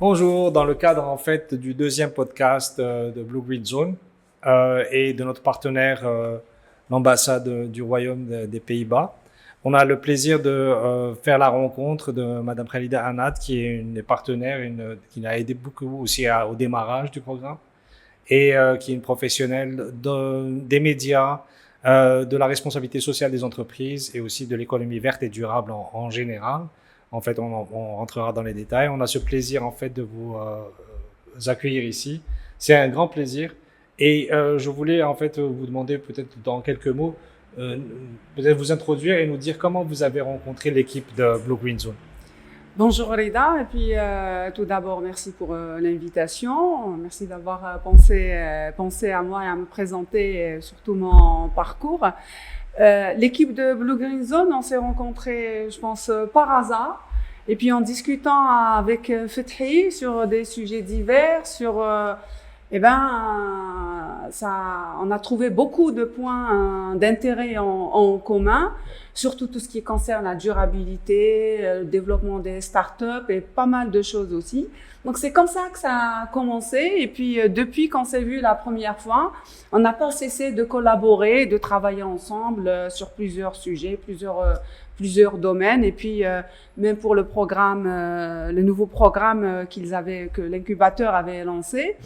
Bonjour, dans le cadre en fait du deuxième podcast de Blue Green Zone et de notre partenaire l'ambassade du Royaume des Pays-Bas, on a le plaisir de faire la rencontre de Madame Khalida Anad, qui est une des partenaires, qui nous a aidé beaucoup aussi au démarrage du programme et qui est une professionnelle des médias, de la responsabilité sociale des entreprises et aussi de l'économie verte et durable en général. En fait, on rentrera dans les détails. On a ce plaisir, en fait, de vous accueillir ici. C'est un grand plaisir. Et je voulais, en fait, vous demander peut-être dans quelques mots, peut-être vous introduire et nous dire comment vous avez rencontré l'équipe de Blue Green Zone. Bonjour Rida, et puis tout d'abord, merci pour l'invitation. Merci d'avoir pensé à moi et à me présenter, surtout mon parcours. L'équipe de Blue Green Zone, on s'est rencontrés, je pense, par hasard. Et puis en discutant avec Fethi sur des sujets divers, on a trouvé beaucoup de points d'intérêt en commun, surtout tout ce qui concerne la durabilité, le développement des startups et pas mal de choses aussi. Donc c'est comme ça que ça a commencé. Et puis depuis qu'on s'est vu la première fois, on n'a pas cessé de collaborer, de travailler ensemble sur plusieurs sujets, plusieurs domaines. Et puis même pour le programme, le nouveau programme que l'incubateur avait lancé.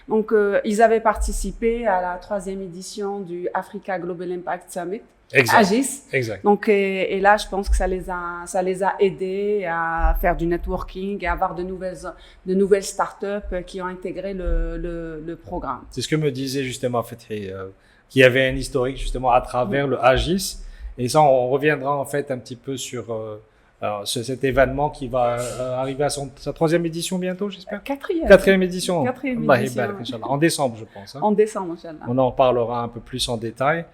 Donc ils avaient participé à la 3e édition du Africa Global Impact Summit. Exact. Agis. Exact. Donc et là je pense que ça les a aidés à faire du networking et à avoir de nouvelles startups qui ont intégré le programme. C'est ce que me disait justement Fethi, qui avait un historique justement à travers le Agis. Et ça, on reviendra en fait un petit peu sur cet événement qui va arriver à sa 3e édition bientôt, j'espère. 4e édition. 4e édition. En décembre, je pense. Hein. En décembre, Inch'Allah. On en parlera un peu plus en détail.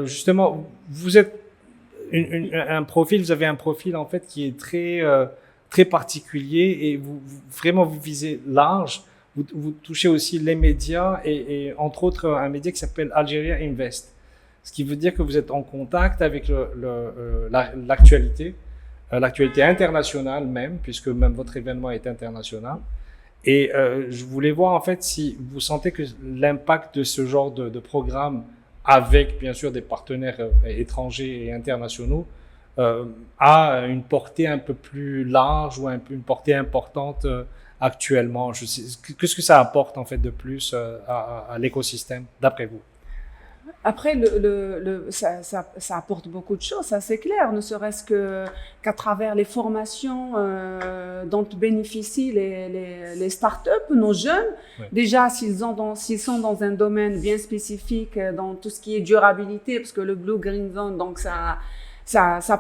Justement, vous êtes vous avez un profil en fait qui est très particulier et vous visez large. Vous touchez aussi les médias et entre autres un média qui s'appelle Algeria Invest. Ce qui veut dire que vous êtes en contact avec l'actualité internationale même, puisque même votre événement est international. Et je voulais voir en fait si vous sentez que l'impact de ce genre de programme, avec bien sûr des partenaires étrangers et internationaux, a une portée un peu plus large ou une portée importante actuellement. Qu'est-ce que ça apporte en fait de plus à l'écosystème, d'après vous? Après, ça apporte beaucoup de choses, ça c'est clair, ne serait-ce qu'à travers les formations dont bénéficient les startups, nos jeunes. Oui. Déjà, s'ils sont dans un domaine bien spécifique, dans tout ce qui est durabilité, parce que le Blue Green Zone, donc ça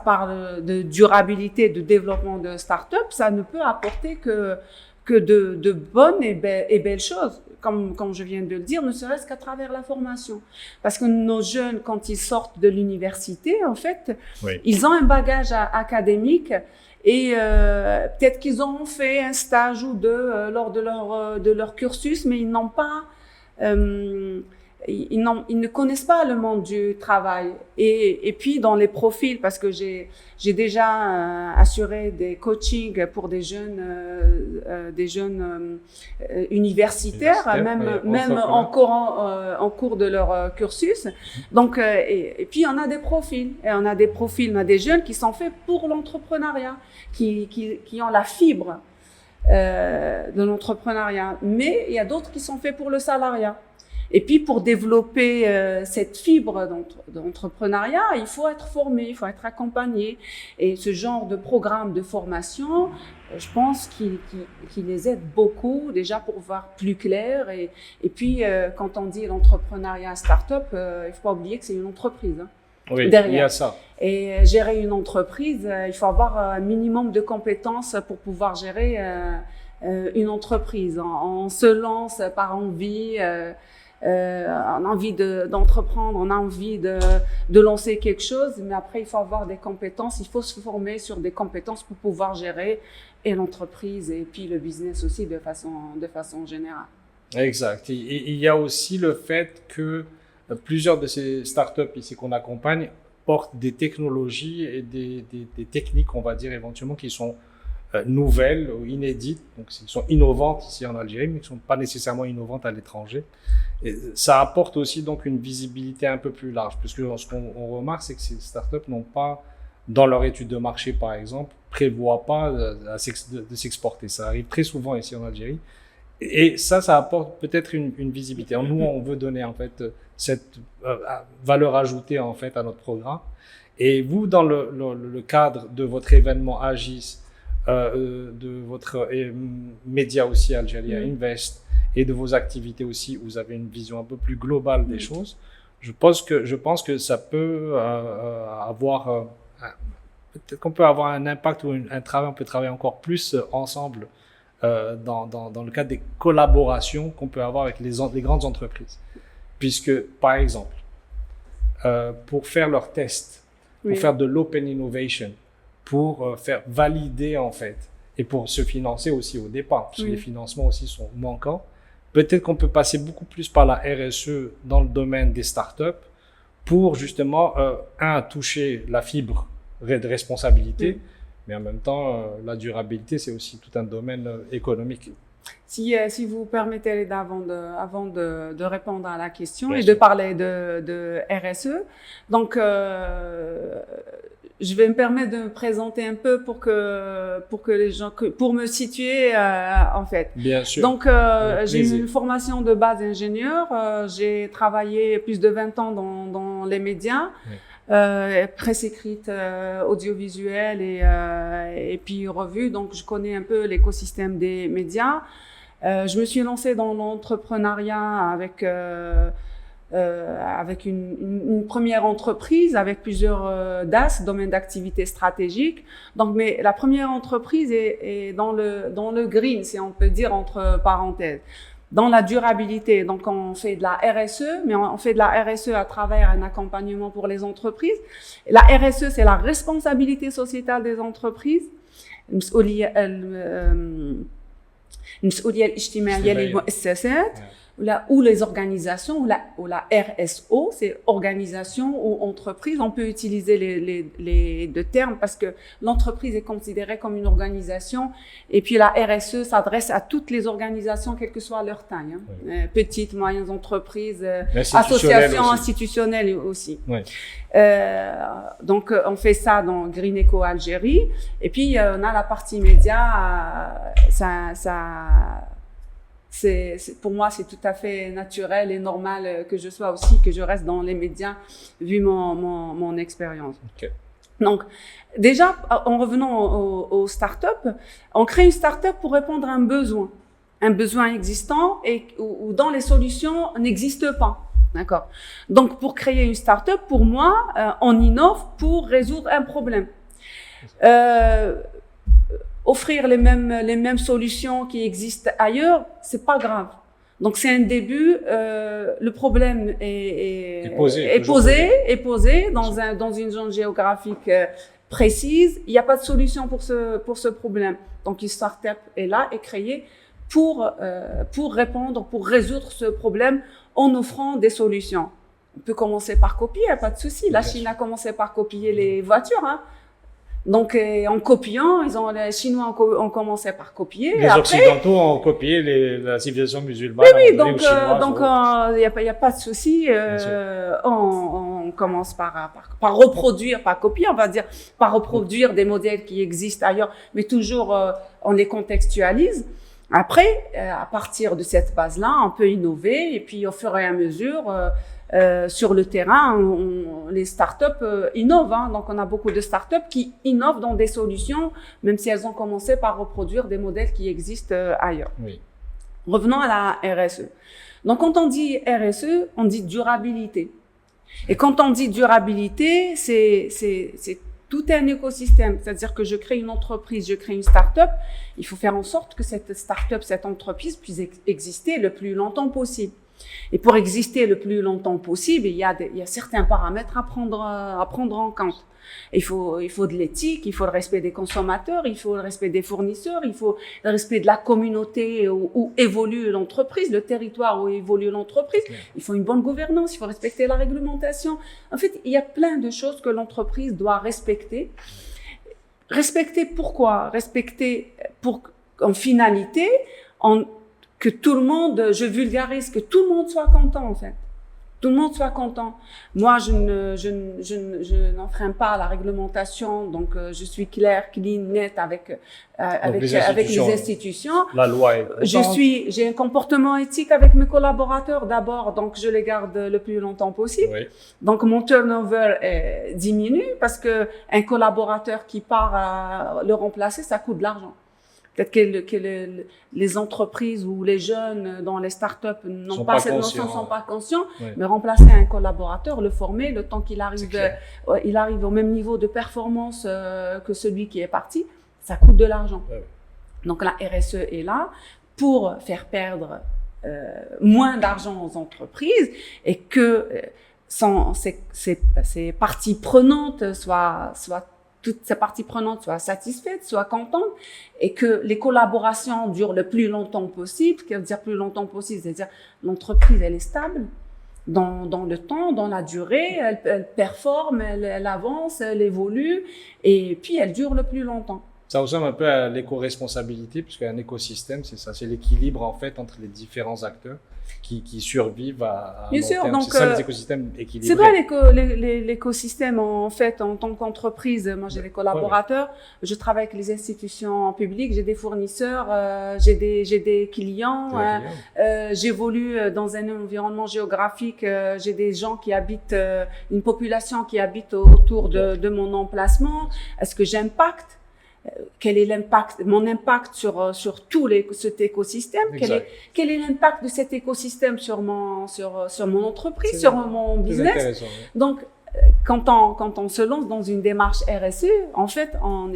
parle de durabilité, de développement de startups, ça ne peut apporter que de bonnes et belles choses, comme je viens de le dire, ne serait-ce qu'à travers la formation. Parce que nos jeunes, quand ils sortent de l'université, en fait, oui, ils ont un bagage académique et peut-être qu'ils ont fait un stage ou deux lors de leur cursus, mais ils n'ont pas... Ils ne connaissent pas le monde du travail. Et puis dans les profils, parce que j'ai déjà assuré des coachings pour des jeunes universitaires, même en cours de leur cursus. Donc et puis on a des profils, on a des jeunes qui sont faits pour l'entrepreneuriat, qui ont la fibre de l'entrepreneuriat, mais il y a d'autres qui sont faits pour le salariat. Et puis, pour développer cette fibre d'entrepreneuriat, il faut être formé, il faut être accompagné. Et ce genre de programme de formation, je pense qu'il les aide beaucoup, déjà pour voir plus clair. Et puis, quand on dit l'entrepreneuriat start-up, il ne faut pas oublier que c'est une entreprise. Hein, oui, derrière. Il y a ça. Et gérer une entreprise, il faut avoir un minimum de compétences pour pouvoir gérer une entreprise. On se lance par envie. On a envie d'entreprendre, on a envie de lancer quelque chose, mais après il faut avoir des compétences, il faut se former sur des compétences pour pouvoir gérer et l'entreprise et puis le business aussi de façon générale. Exact. Et il y a aussi le fait que plusieurs de ces startups ici qu'on accompagne portent des technologies et des techniques, on va dire éventuellement, qui sont nouvelles ou inédites, donc qui sont innovantes ici en Algérie, mais qui ne sont pas nécessairement innovantes à l'étranger. Et ça apporte aussi donc une visibilité un peu plus large, puisque ce qu'on remarque, c'est que ces startups n'ont pas, dans leur étude de marché par exemple, prévoient pas de s'exporter. Ça arrive très souvent ici en Algérie. Et ça apporte peut-être une visibilité. Nous, on veut donner en fait cette valeur ajoutée en fait à notre programme. Et vous, dans le cadre de votre événement Agis, de votre média aussi Algeria Invest et de vos activités aussi, vous avez une vision un peu plus globale des choses. Je pense que ça peut avoir peut-être qu'on peut avoir un impact ou un travail, on peut travailler encore plus ensemble dans le cadre des collaborations qu'on peut avoir avec les grandes entreprises. Puisque, par exemple, pour faire leurs tests, pour faire de l'open innovation, pour faire valider en fait, et pour se financer aussi au départ, parce que les financements aussi sont manquants, peut-être qu'on peut passer beaucoup plus par la RSE dans le domaine des startups pour justement, toucher la fibre de responsabilité, mais en même temps, la durabilité, c'est aussi tout un domaine économique. Si vous permettez, avant de répondre à la question et de parler de RSE, donc je vais me permettre de me présenter un peu pour que les gens, pour me situer en fait. Bien sûr. Donc j'ai eu une formation de base ingénieur, j'ai travaillé plus de 20 ans dans les médias. Presse écrite, audiovisuelle et puis revue, donc je connais un peu l'écosystème des médias. Je me suis lancée dans l'entrepreneuriat avec une première entreprise, avec plusieurs DAS, domaines d'activité stratégique. Donc, mais la première entreprise est dans le green, si on peut dire entre parenthèses. Dans la durabilité, donc on fait de la RSE, mais on fait de la RSE à travers un accompagnement pour les entreprises. Et la RSE, c'est la responsabilité sociétale des entreprises. المسؤولية الاجتماعية للمؤسسات ou les organisations, ou la RSO, c'est organisation ou entreprise. On peut utiliser les deux termes parce que l'entreprise est considérée comme une organisation et puis la RSE s'adresse à toutes les organisations, quelle que soit leur taille, hein. Petites, moyennes entreprises, associations institutionnelles aussi. Oui. Donc on fait ça dans Green Eco Algérie et puis on a la partie média, pour moi, c'est tout à fait naturel et normal que je sois aussi, que je reste dans les médias, vu mon expérience. Okay. Donc, déjà, en revenant aux startups, on crée une startup pour répondre à un besoin existant et où dans les solutions n'existent pas. D'accord. Donc, pour créer une startup, pour moi, on innove pour résoudre un problème. Offrir les mêmes solutions qui existent ailleurs, c'est pas grave. Donc c'est un début. Le problème est posé dans une zone géographique précise. Il n'y a pas de solution pour ce problème. Donc une start-up est là, est créée pour résoudre ce problème en offrant des solutions. On peut commencer par copier, il n'y a pas de souci. La Chine a commencé par copier les voitures, hein. Donc, en copiant, les Chinois ont commencé par copier. Les Occidentaux ont copié la civilisation musulmane. Oui, donc il y a pas de souci. On commence par reproduire, pas copier, on va dire, par reproduire des modèles qui existent ailleurs, mais toujours on les contextualise. Après, à partir de cette base-là, on peut innover et puis au fur et à mesure. Sur le terrain, les startups innovent, hein. Donc on a beaucoup de startups qui innovent dans des solutions, même si elles ont commencé par reproduire des modèles qui existent ailleurs. Oui. Revenons à la RSE. Donc quand on dit RSE, on dit durabilité. Et quand on dit durabilité, c'est tout un écosystème. C'est-à-dire que je crée une entreprise, je crée une start-up. Il faut faire en sorte que cette start-up, cette entreprise puisse exister le plus longtemps possible. Et pour exister le plus longtemps possible, il y a certains paramètres à prendre en compte. Il faut de l'éthique, il faut le respect des consommateurs, il faut le respect des fournisseurs, il faut le respect de la communauté où évolue l'entreprise, le territoire où évolue l'entreprise. Il faut une bonne gouvernance, il faut respecter la réglementation. En fait, il y a plein de choses que l'entreprise doit respecter. Respecter pourquoi? Respecter en finalité, que tout le monde, je vulgarise, que tout le monde soit content en fait. Tout le monde soit content. Moi, je n'enfreins pas la réglementation, donc je suis claire, clean, nette avec les institutions. La loi est contente. J'ai un comportement éthique avec mes collaborateurs d'abord, donc je les garde le plus longtemps possible. Oui. Donc mon turnover diminue parce que un collaborateur qui part à le remplacer, ça coûte de l'argent. Peut-être que les entreprises ou les jeunes dans les startups n'ont pas cette notion, sont pas conscients, oui. mais remplacer un collaborateur, le former, le temps qu'il arrive, il arrive au même niveau de performance que celui qui est parti, ça coûte de l'argent. Oui. Donc la RSE est là pour faire perdre moins d'argent aux entreprises et que ces parties prenantes toutes ces parties prenantes soient satisfaites, soient contentes et que les collaborations durent le plus longtemps possible. Ce qui veut dire plus longtemps possible, c'est-à-dire l'entreprise, elle est stable dans le temps, dans la durée, elle performe, elle avance, elle évolue et puis elle dure le plus longtemps. Ça ressemble un peu à l'éco-responsabilité, puisqu'un écosystème, c'est ça, c'est l'équilibre en fait entre les différents acteurs qui survivent à Bien long sûr, terme. donc c'est ça les écosystèmes équilibrés. C'est vrai l'écosystème en fait en tant qu'entreprise. Moi j'ai des collaborateurs, je travaille avec les institutions publiques, j'ai des fournisseurs, j'ai des clients, j'évolue dans un environnement géographique, j'ai des gens qui habitent, une population qui habite autour de mon emplacement. Est-ce que j'impacte? Quel est mon impact sur tout cet écosystème? Quel est l'impact de cet écosystème sur mon entreprise, sur mon business? Oui. Donc, quand on se lance dans une démarche RSE, en fait, on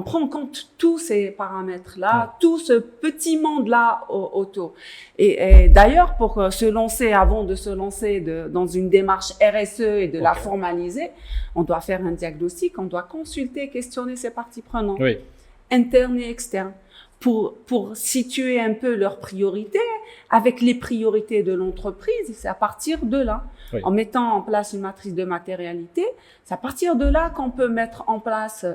prend en compte tous ces paramètres-là, tout ce petit monde-là autour. Et d'ailleurs, pour avant de se lancer dans une démarche RSE et de la formaliser, on doit faire un diagnostic, on doit consulter, questionner ces parties prenantes, internes et externes, pour situer un peu leurs priorités avec les priorités de l'entreprise. C'est à partir de là, en mettant en place une matrice de matérialité, c'est à partir de là qu'on peut mettre en place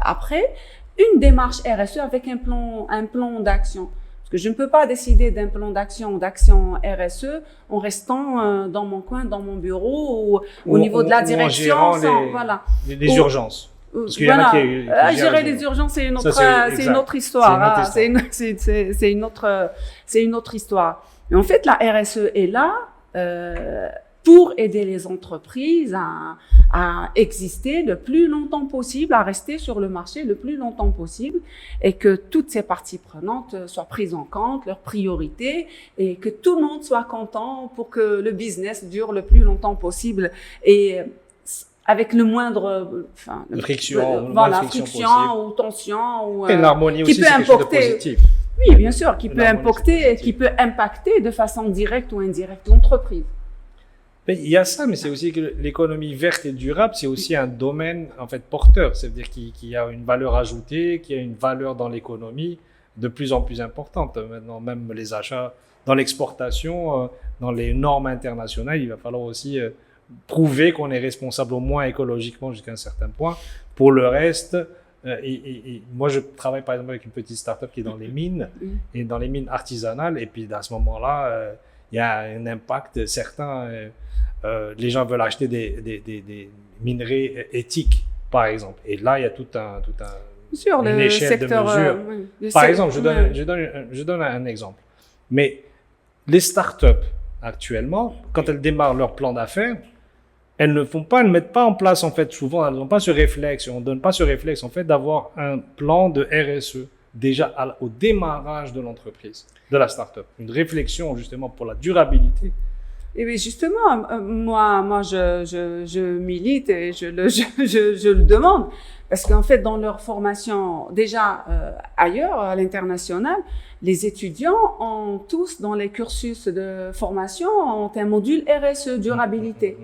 après une démarche RSE avec un plan d'action. Parce que je ne peux pas décider d'un plan d'action RSE en restant dans mon coin, dans mon bureau ou au niveau de la direction. Les urgences. Parce qu'il y en a qui gérer les urgences, c'est une autre histoire. C'est une autre histoire. Et en fait, la RSE est là pour aider les entreprises à exister le plus longtemps possible, à rester sur le marché le plus longtemps possible, et que toutes ces parties prenantes soient prises en compte, leurs priorités, et que tout le monde soit content pour que le business dure le plus longtemps possible et avec le moindre friction ou tension et l'harmonie aussi, c'est quelque chose de positif. Oui, bien sûr, qui peut impacter de façon directe ou indirecte l'entreprise. Mais il y a ça, mais c'est aussi que l'économie verte et durable, c'est aussi un domaine en fait porteur, c'est-à-dire qu'il y a une valeur ajoutée, qu'il y a une valeur dans l'économie de plus en plus importante. Maintenant, même les achats dans l'exportation, dans les normes internationales, il va falloir aussi prouver qu'on est responsable au moins écologiquement jusqu'à un certain point. Pour le reste, et moi je travaille par exemple avec une petite start-up qui est dans les mines et dans les mines artisanales, et puis à ce moment-là, il y a un impact certain. Les gens veulent acheter des minerais éthiques, par exemple. Et là, il y a tout un une échelle de mesure. Par exemple, je donne un exemple. Mais les startups, actuellement, quand elles démarrent leur plan d'affaires, elles ne mettent pas en place, en fait, souvent, elles n'ont pas ce réflexe, on ne donne pas ce réflexe, en fait, d'avoir un plan de RSE déjà au démarrage de l'entreprise, de la startup. Une réflexion, justement, pour la durabilité. Et bien justement, moi, je milite et je le demande. Parce qu'en fait, dans leur formation, déjà ailleurs, à l'international, les étudiants ont tous, dans les cursus de formation, ont un module RSE, durabilité.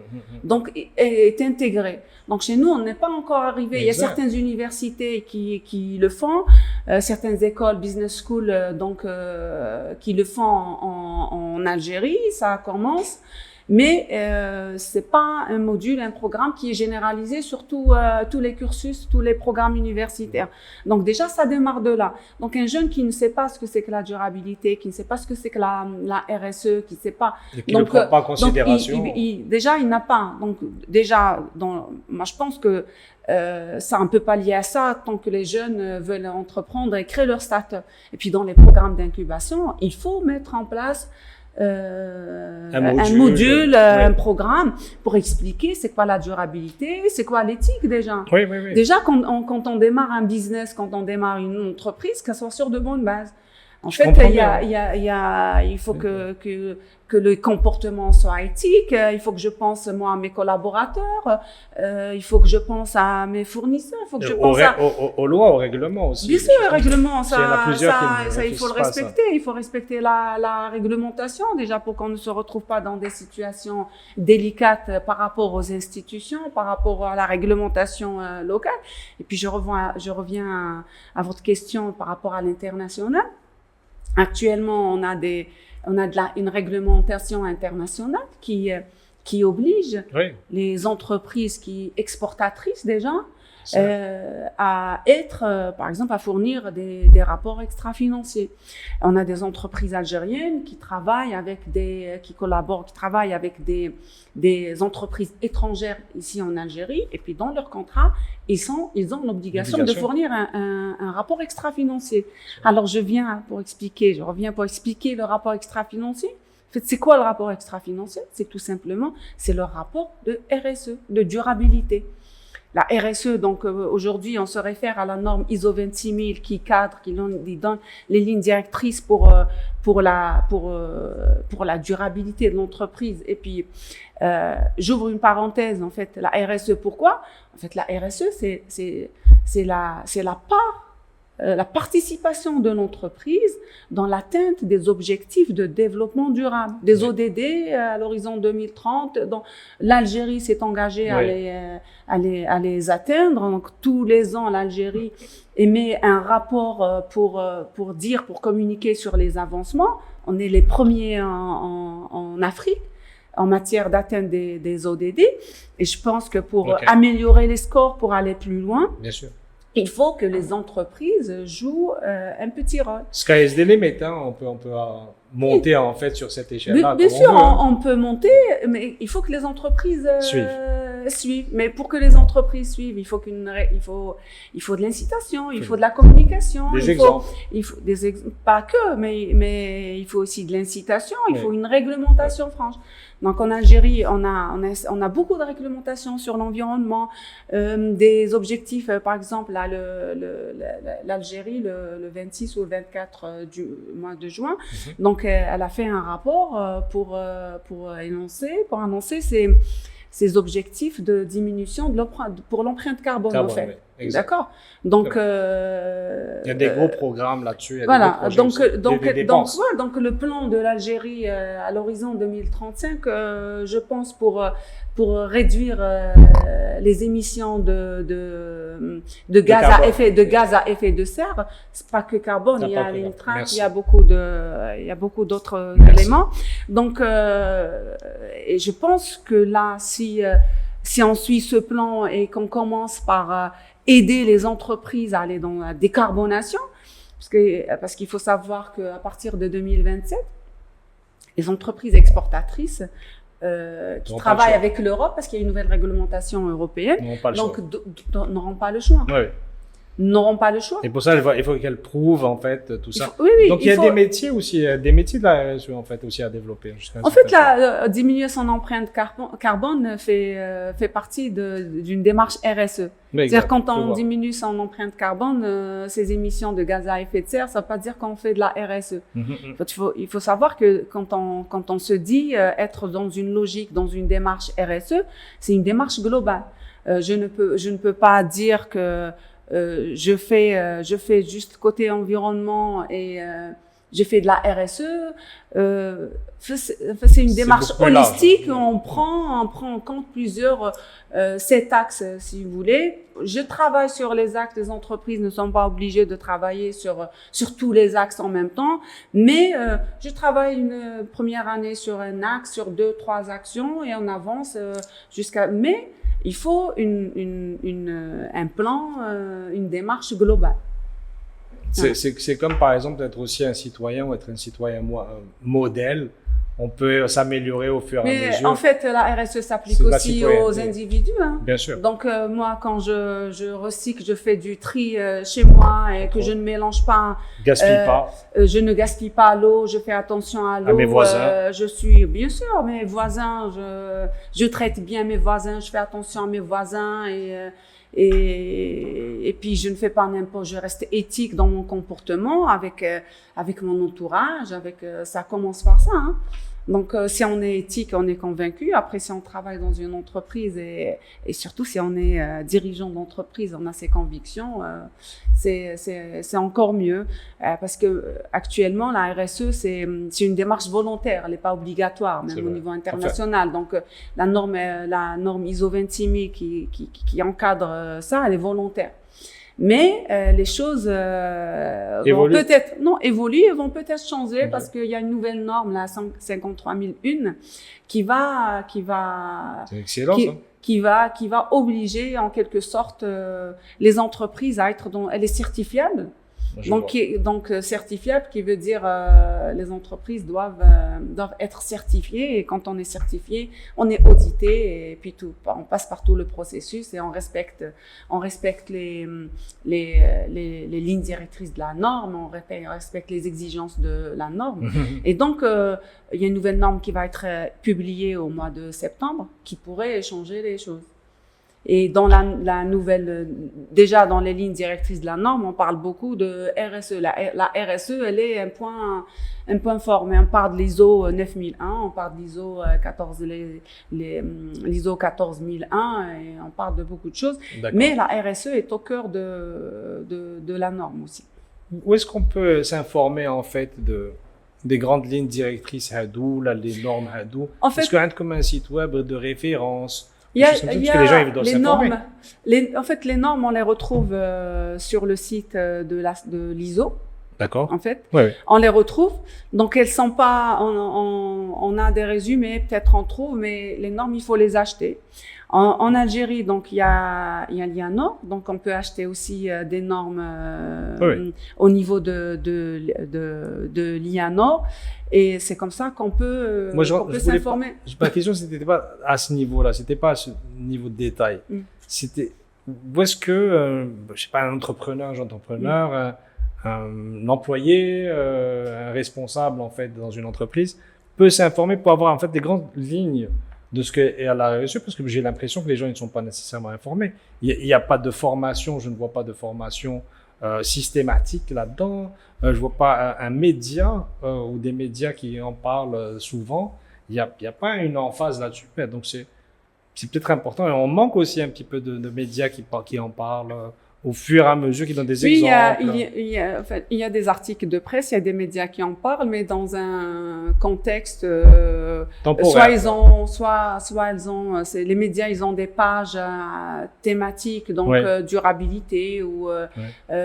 Donc, est intégré. Donc, chez nous, on n'est pas encore arrivé. Exact. Il y a certaines universités qui le font, certaines écoles, business school, qui le font en Algérie, ça commence. Mais c'est pas un module, un programme qui est généralisé sur tous les cursus, tous les programmes universitaires. Donc déjà, ça démarre de là. Donc un jeune qui ne sait pas ce que c'est que la durabilité, qui ne sait pas ce que c'est que la RSE, qui ne sait pas... Et qui ne prend pas en considération. Déjà, il n'a pas. Donc déjà, moi je pense que ça un peu pas lié à ça tant que les jeunes veulent entreprendre et créer leur start-up. Et puis dans les programmes d'incubation, il faut mettre en place un module, un programme pour expliquer c'est quoi la durabilité, c'est quoi l'éthique déjà. Oui. Déjà quand on démarre un business, quand on démarre une entreprise, qu'elle soit sur de bonnes bases. En fait, il faut que le comportement soit éthique. Il faut que je pense moi à mes collaborateurs. Il faut que je pense à mes fournisseurs. Il faut que je pense aux lois, aux règlements aussi. Bien sûr, les règlements, ça, il faut le respecter. Ça. Il faut respecter la réglementation déjà pour qu'on ne se retrouve pas dans des situations délicates par rapport aux institutions, par rapport à la réglementation locale. Et puis je reviens à votre question par rapport à l'international. Actuellement, on a une réglementation internationale qui oblige les entreprises exportatrices déjà à être, par exemple, à fournir des rapports extra-financiers. On a des entreprises algériennes qui travaillent avec qui travaillent avec des entreprises étrangères ici en Algérie, et puis dans leur contrat, ils ont l'obligation de fournir un rapport extra-financier. Alors je reviens pour expliquer le rapport extra-financier. En fait, c'est quoi le rapport extra-financier? C'est tout simplement, c'est le rapport de RSE, de durabilité. La RSE, donc aujourd'hui, on se réfère à la norme ISO 26000 qui donne les lignes directrices pour la durabilité de l'entreprise. Et puis, j'ouvre une parenthèse. En fait, la RSE, pourquoi? En fait, la RSE, c'est la part. La participation de l'entreprise dans l'atteinte des objectifs de développement durable, des ODD à l'horizon 2030. Donc, l'Algérie s'est engagée à les atteindre. Donc, tous les ans, l'Algérie émet un rapport pour communiquer sur les avancements. On est les premiers en Afrique en matière d'atteinte des ODD. Et je pense que pour améliorer les scores, pour aller plus loin, bien sûr, il faut que les entreprises jouent un petit rôle. Sky is the limit, hein. On peut monter en fait sur cette échelle-là. Bien sûr, on peut monter, mais il faut que les entreprises suivent. Mais pour que les entreprises suivent, il faut de l'incitation, il faut de la communication, pas que, mais il faut aussi de l'incitation, il faut une réglementation franche. Donc en Algérie, on a beaucoup de réglementations sur l'environnement, des objectifs, par exemple là l'Algérie le 26 ou le 24 du mois de juin. Donc elle a fait un rapport pour annoncer ces objectifs de diminution pour l'empreinte carbone en fait. Oui, d'accord. Donc il y a des gros programmes là-dessus. Voilà. Donc le plan de l'Algérie à l'horizon 2035, je pense pour réduire les émissions de gaz à effet de serre, c'est pas que carbone, il y a les nitrates, il y a beaucoup d'autres éléments. Donc et je pense que là si on suit ce plan et qu'on commence par aider les entreprises à aller dans la décarbonation, parce qu'il faut savoir qu'à partir de 2027, les entreprises exportatrices qui travaillent avec l'Europe, parce qu'il y a une nouvelle réglementation européenne, n'auront pas le choix. Oui. N'auront pas le choix. Et pour ça, il faut qu'elles prouvent en fait tout ça. Oui, donc il y a des métiers aussi, des métieds de la RSE en fait aussi à développer. En fait, diminuer son empreinte carbone fait partie d'une démarche RSE. C'est-à-dire quand on diminue son empreinte carbone, ses émissions de gaz à effet de serre, ça ne veut pas dire qu'on fait de la RSE. Il faut savoir que quand on se dit être dans une logique, dans une démarche RSE, c'est une démarche globale. Je ne peux pas dire que je fais juste côté environnement et j'ai fait de la RSE. C'est une démarche holistique. On prend en compte plusieurs 7 axes, si vous voulez. Je travaille sur les axes. Les entreprises ne sont pas obligées de travailler sur tous les axes en même temps, mais je travaille une première année sur un axe, sur 2, 3 actions, et on avance jusqu'à. Mais il faut un plan, une démarche globale. C'est comme par exemple d'être aussi un citoyen ou être un citoyen modèle. On peut s'améliorer au fur et à mesure. Mais en fait, la RSE s'applique aussi aux individus. Hein. Bien sûr. Donc moi, quand je recycle, je fais du tri chez moi et que je ne mélange pas. Gaspille pas. Je ne gaspille pas l'eau. Je fais attention à l'eau. À mes voisins. Je suis bien sûr mes voisins. Je traite bien mes voisins. Je fais attention à mes voisins et puis je ne fais pas n'importe, je reste éthique dans mon comportement avec mon entourage, ça commence par ça. Hein. Donc si on est éthique, on est convaincu. Après, si on travaille dans une entreprise et surtout si on est dirigeant d'entreprise, on a ses convictions, c'est encore mieux parce que actuellement la RSE c'est une démarche volontaire, elle n'est pas obligatoire même au niveau international. Donc la norme ISO 26000 qui encadre ça, elle est volontaire. Mais les choses vont peut-être évoluer et vont peut-être changer parce qu'il y a une nouvelle norme, la 53001, qui va c'est excellent, ça. qui va obliger en quelque sorte les entreprises à être elle est certifiable. Donc certifiable qui veut dire les entreprises doivent être certifiées, et quand on est certifié, on est audité et puis on passe par tout le processus et on respecte les lignes directrices de la norme, on respecte les exigences de la norme. Et donc il y a une nouvelle norme qui va être publiée au mois de septembre qui pourrait changer les choses. Et dans la nouvelle, déjà dans les lignes directrices de la norme, on parle beaucoup de RSE. La RSE, elle est un point fort. Mais on parle de l'ISO 9001, on parle de l'ISO 14001, et on parle de beaucoup de choses. Mais la RSE est au cœur de la norme aussi. Où est-ce qu'on peut s'informer en fait des grandes lignes directrices Hadou, les normes Hadou? Est-ce qu'il y a comme un site web de référence? Il y a les normes. En fait, les normes, on les retrouve sur le site de l'ISO. D'accord. En fait, ouais. On les retrouve. Donc, elles sont pas. On a des résumés, peut-être on trouve, mais les normes, il faut les acheter. En Algérie, donc il y a l'IANOR, donc on peut acheter aussi des normes au niveau de l'IANOR, et c'est comme ça qu'on peut s'informer. Ma question, c'était pas à ce niveau-là, c'était pas à ce niveau de détail. C'était où est-ce que je sais pas, un entrepreneur, un employé, un responsable en fait dans une entreprise peut s'informer pour avoir en fait des grandes lignes de ce qu'est la RSE, parce que j'ai l'impression que les gens ne sont pas nécessairement informés. Il n'y a pas de formation, je ne vois pas de formation systématique là-dedans. Je vois pas un média ou des médias qui en parlent souvent. Il y a pas une emphase là-dessus. Donc c'est peut-être important. Et on manque aussi un petit peu de médias qui en parlent au fur et à mesure, qui donnent des exemples. Il y a des articles de presse, il y a des médias qui en parlent, mais dans un contexte temporaire. Les médias, ils ont des pages thématiques, donc durabilité ou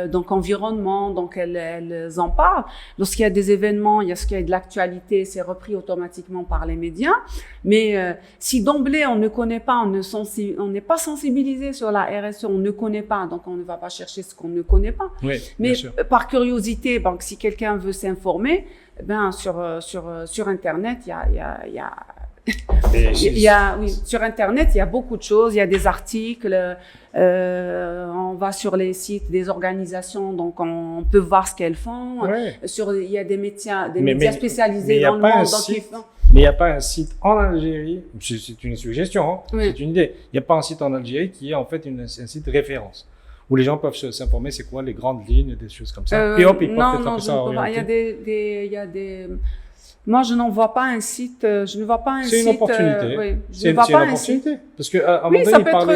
donc environnement, donc elles en parlent. Lorsqu'il y a des événements, il y a ce qu'il y a de l'actualité, c'est repris automatiquement par les médias. Mais si d'emblée on ne connaît pas, on n'est pas sensibilisé sur la RSE, on ne connaît pas, donc on ne va pas chercher ce qu'on ne connaît pas. Oui, mais par curiosité, donc si quelqu'un veut s'informer, sur Internet, sur Internet, il y a beaucoup de choses. Il y a des articles. On va sur les sites des organisations, donc on peut voir ce qu'elles font. Il y a des médias spécialisés dans le monde. Mais il n'y a pas un site en Algérie, c'est une suggestion, c'est une idée. Il n'y a pas un site en Algérie qui est en fait un site référence, où les gens peuvent s'informer c'est quoi les grandes lignes, des choses comme ça. Et hop, ils peuvent peut-être un peu ça orienter. Moi, je n'en vois pas un site. Je ne vois pas un site. C'est une opportunité. Oui, C'est une opportunité. Parce que à un oui, moment ça donné, peut être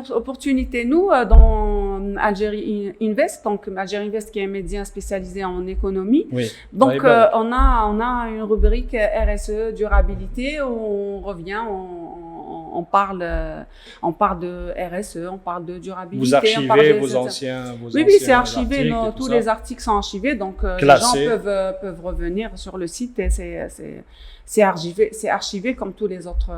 une opportunité. Nous, dans Algérie Invest, donc Algérie Invest qui est un média spécialisé en économie. Oui. Donc, on a une rubrique RSE, durabilité, où on revient, on parle de RSE, on parle de durabilité. Vous archivez vos anciens oui, c'est archivé. Tous les articles sont archivés, donc les gens peuvent revenir sur le site et c'est archivé comme tous les autres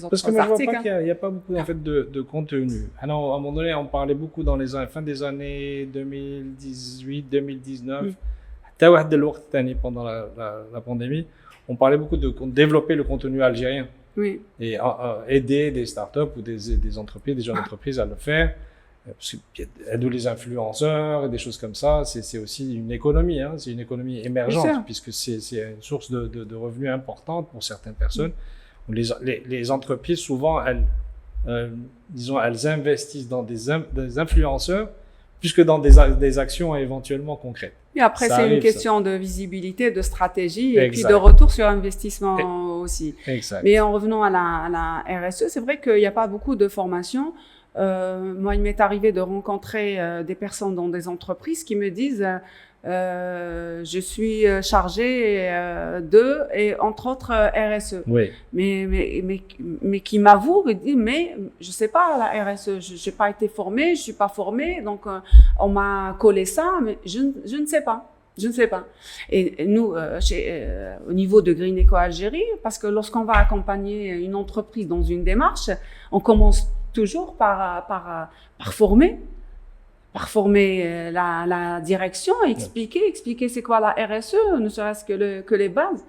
Parce que moi, articles. Je vois pas qu'il n'y a pas beaucoup en fait de contenu. Alors, à un moment donné, on parlait beaucoup dans les fin des années 2018, 2019. Pendant la pandémie, on parlait beaucoup de développer le contenu algérien. Oui. Et aider des startups ou des entreprises, des jeunes entreprises à le faire. Parce que les influenceurs et des choses comme ça, c'est aussi une économie, hein, c'est une économie émergente puisque c'est une source de revenus importante pour certaines personnes. Les entreprises, souvent, elles investissent dans des influenceurs plus que dans des actions éventuellement concrètes. Et après, c'est une question de visibilité, de stratégie et puis de retour sur investissement aussi. Exact. Mais en revenant à la RSE, c'est vrai qu'il n'y a pas beaucoup de formations. Moi, il m'est arrivé de rencontrer des personnes dans des entreprises qui me disent je suis chargée et entre autres RSE. Oui. Mais qui m'avoue, mais je sais pas la RSE, j'ai pas été formée, je suis pas formée, donc on m'a collé ça, mais je ne sais pas. Je ne sais pas. Et nous, au niveau de Green Eco Algérie, parce que lorsqu'on va accompagner une entreprise dans une démarche, on commence toujours par former la direction, expliquer c'est quoi la RSE, ne serait-ce que les bases.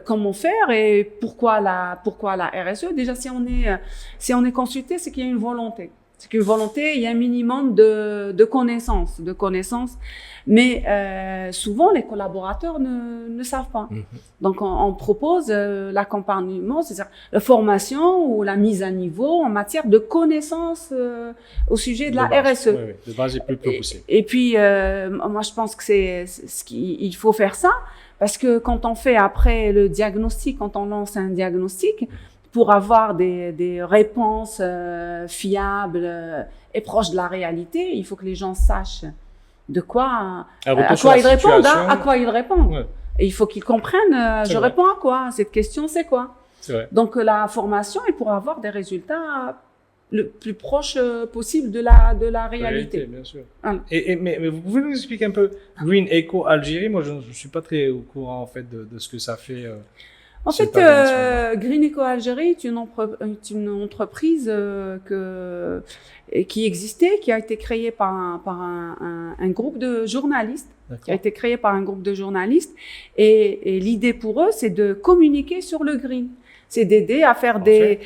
Comment faire et pourquoi la RSE. Déjà, si on est consulté, c'est qu'il y a une volonté. C'est qu'une volonté, il y a un minimum de connaissances. Mais souvent, les collaborateurs ne savent pas. Donc, on propose l'accompagnement, c'est-à-dire la formation ou la mise à niveau en matière de connaissances au sujet de la RSE. Oui, de base, c'est plus possible. Et puis, moi, je pense que c'est ce qu'il faut faire ça, parce que quand on fait après le diagnostic, quand on lance un diagnostic, pour avoir des réponses fiables et proches de la réalité, il faut que les gens sachent à quoi ils répondent. Ouais. Et il faut qu'ils comprennent, je réponds à quoi? Cette question, c'est quoi? C'est vrai. Donc, la formation est pour avoir des résultats le plus proche possible de la réalité. Bien sûr. Voilà. Mais vous pouvez nous expliquer un peu Green Eco Algérie? Moi, je ne suis pas très au courant en fait de ce que ça fait. En fait, Green Eco Algérie est une entreprise qui existait, qui a été créée par un groupe de journalistes. D'accord. Qui a été créé par un groupe de journalistes. Et l'idée pour eux, c'est de communiquer sur le green. C'est d'aider à faire des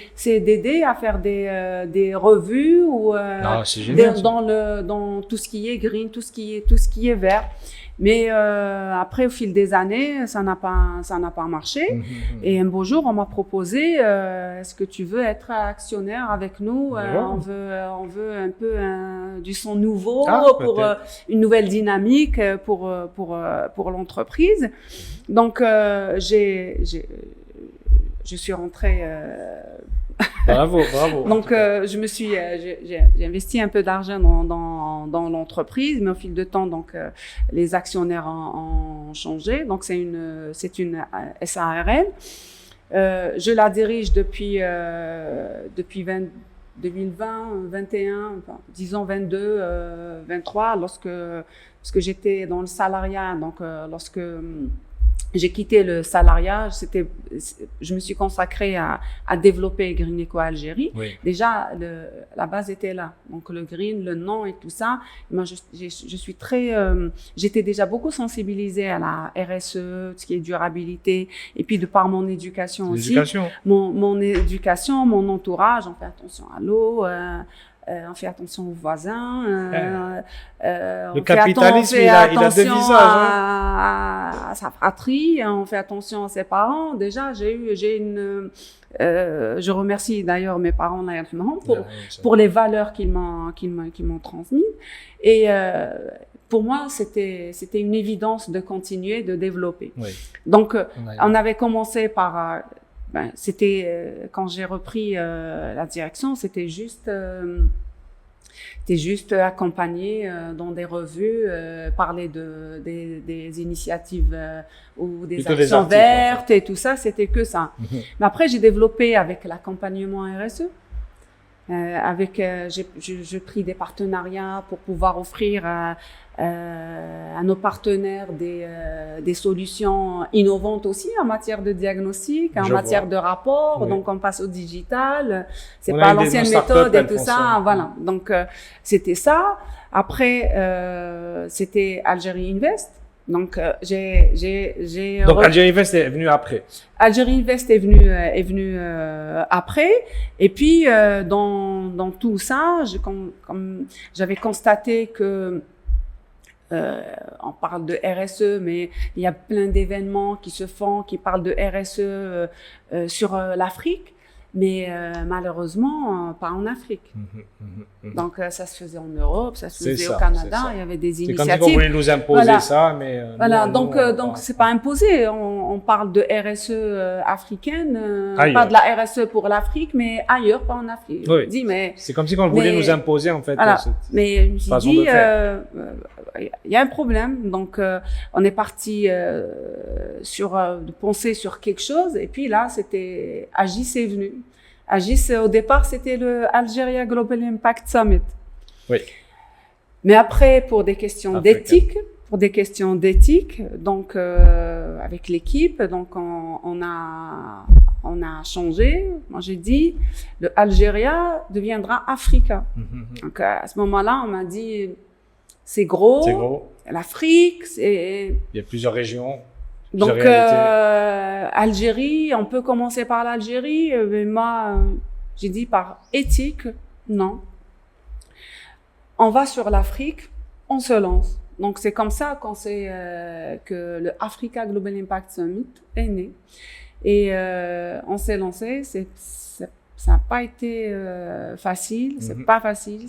revues ou dans tout ce qui est green, tout ce qui est vert. Mais après, au fil des années, ça n'a pas marché. Et un beau jour, on m'a proposé est-ce que tu veux être actionnaire avec nous? On veut un peu du son nouveau pour une nouvelle dynamique pour l'entreprise. Donc je suis rentrée. Bravo. Donc, j'ai investi un peu d'argent dans l'entreprise, mais au fil de temps, donc, les actionnaires ont changé. Donc, c'est une SARL. Je la dirige depuis 2020, 21, enfin, disons 22, 23, lorsque j'étais dans le salariat. Donc, lorsque j'ai quitté le salariat, je me suis consacrée à développer Green Eco Algérie. Oui. Déjà, la base était là. Donc, le green, le nom et tout ça. Moi, je suis j'étais déjà beaucoup sensibilisée à la RSE, ce qui est durabilité. Et puis, de par mon éducation aussi. Mon éducation, mon entourage, on fait attention à l'eau, on fait attention aux voisins. Le capitalisme, il a deux visages. À sa fratrie, on fait attention à ses parents. Déjà, je remercie d'ailleurs mes parents pour les valeurs qu'ils m'ont transmises. Et pour moi, c'était une évidence de continuer, de développer. Oui. Donc, on avait commencé par, quand j'ai repris la direction, c'était juste accompagner dans des revues, parler des initiatives ou des Plutôt actions des articles, vertes en fait. et tout ça, c'était que ça. Mais après, j'ai développé avec l'accompagnement RSE. J'ai pris des partenariats pour pouvoir offrir à nos partenaires des solutions innovantes aussi en matière de diagnostic, en matière de rapport. Oui. Donc, on passe au digital. C'est On pas a eu l'ancienne nos startups, méthode et elles tout font ça. ça. Voilà. Donc, c'était ça. Après, c'était Algérie Invest. Donc, Donc, Algérie Invest est venu après. Algérie Invest est venu après. Et puis, dans tout ça, comme j'avais constaté que on parle de RSE, mais il y a plein d'événements qui se font, qui parlent de RSE sur l'Afrique, mais malheureusement pas en Afrique. Donc ça se faisait en Europe, ça se faisait au Canada, il y avait des C'est initiatives. comme si on voulait nous imposer Voilà. ça, mais Voilà, nous, donc c'est pas imposé. On parle de RSE africaine, Ailleurs. pas de la RSE pour l'Afrique, mais ailleurs, pas en Afrique. Oui. Je dis, mais c'est comme si on voulait mais- nous imposer en fait. voilà. cette- Mais je me suis façon dit, de faire. il y a un problème. Donc, on est parti de penser sur quelque chose. Et puis là, c'était Agis est venu. Agis, au départ, c'était le Algeria Global Impact Summit. Oui. Mais après, pour des questions Africaine. d'éthique, donc avec l'équipe, donc on a changé. Moi, j'ai dit, le Algéria deviendra Africa. Donc à ce moment-là, on m'a dit, c'est gros. C'est gros. L'Afrique, c'est Il y a plusieurs régions. donc plusieurs réalités. Algérie. On peut commencer par l'Algérie, mais moi, j'ai dit par éthique, non. On va sur l'Afrique, on se lance. Donc c'est comme ça que le Africa Global Impact Summit est né. Et on s'est lancé. Ça n'a pas été facile. C'est pas facile.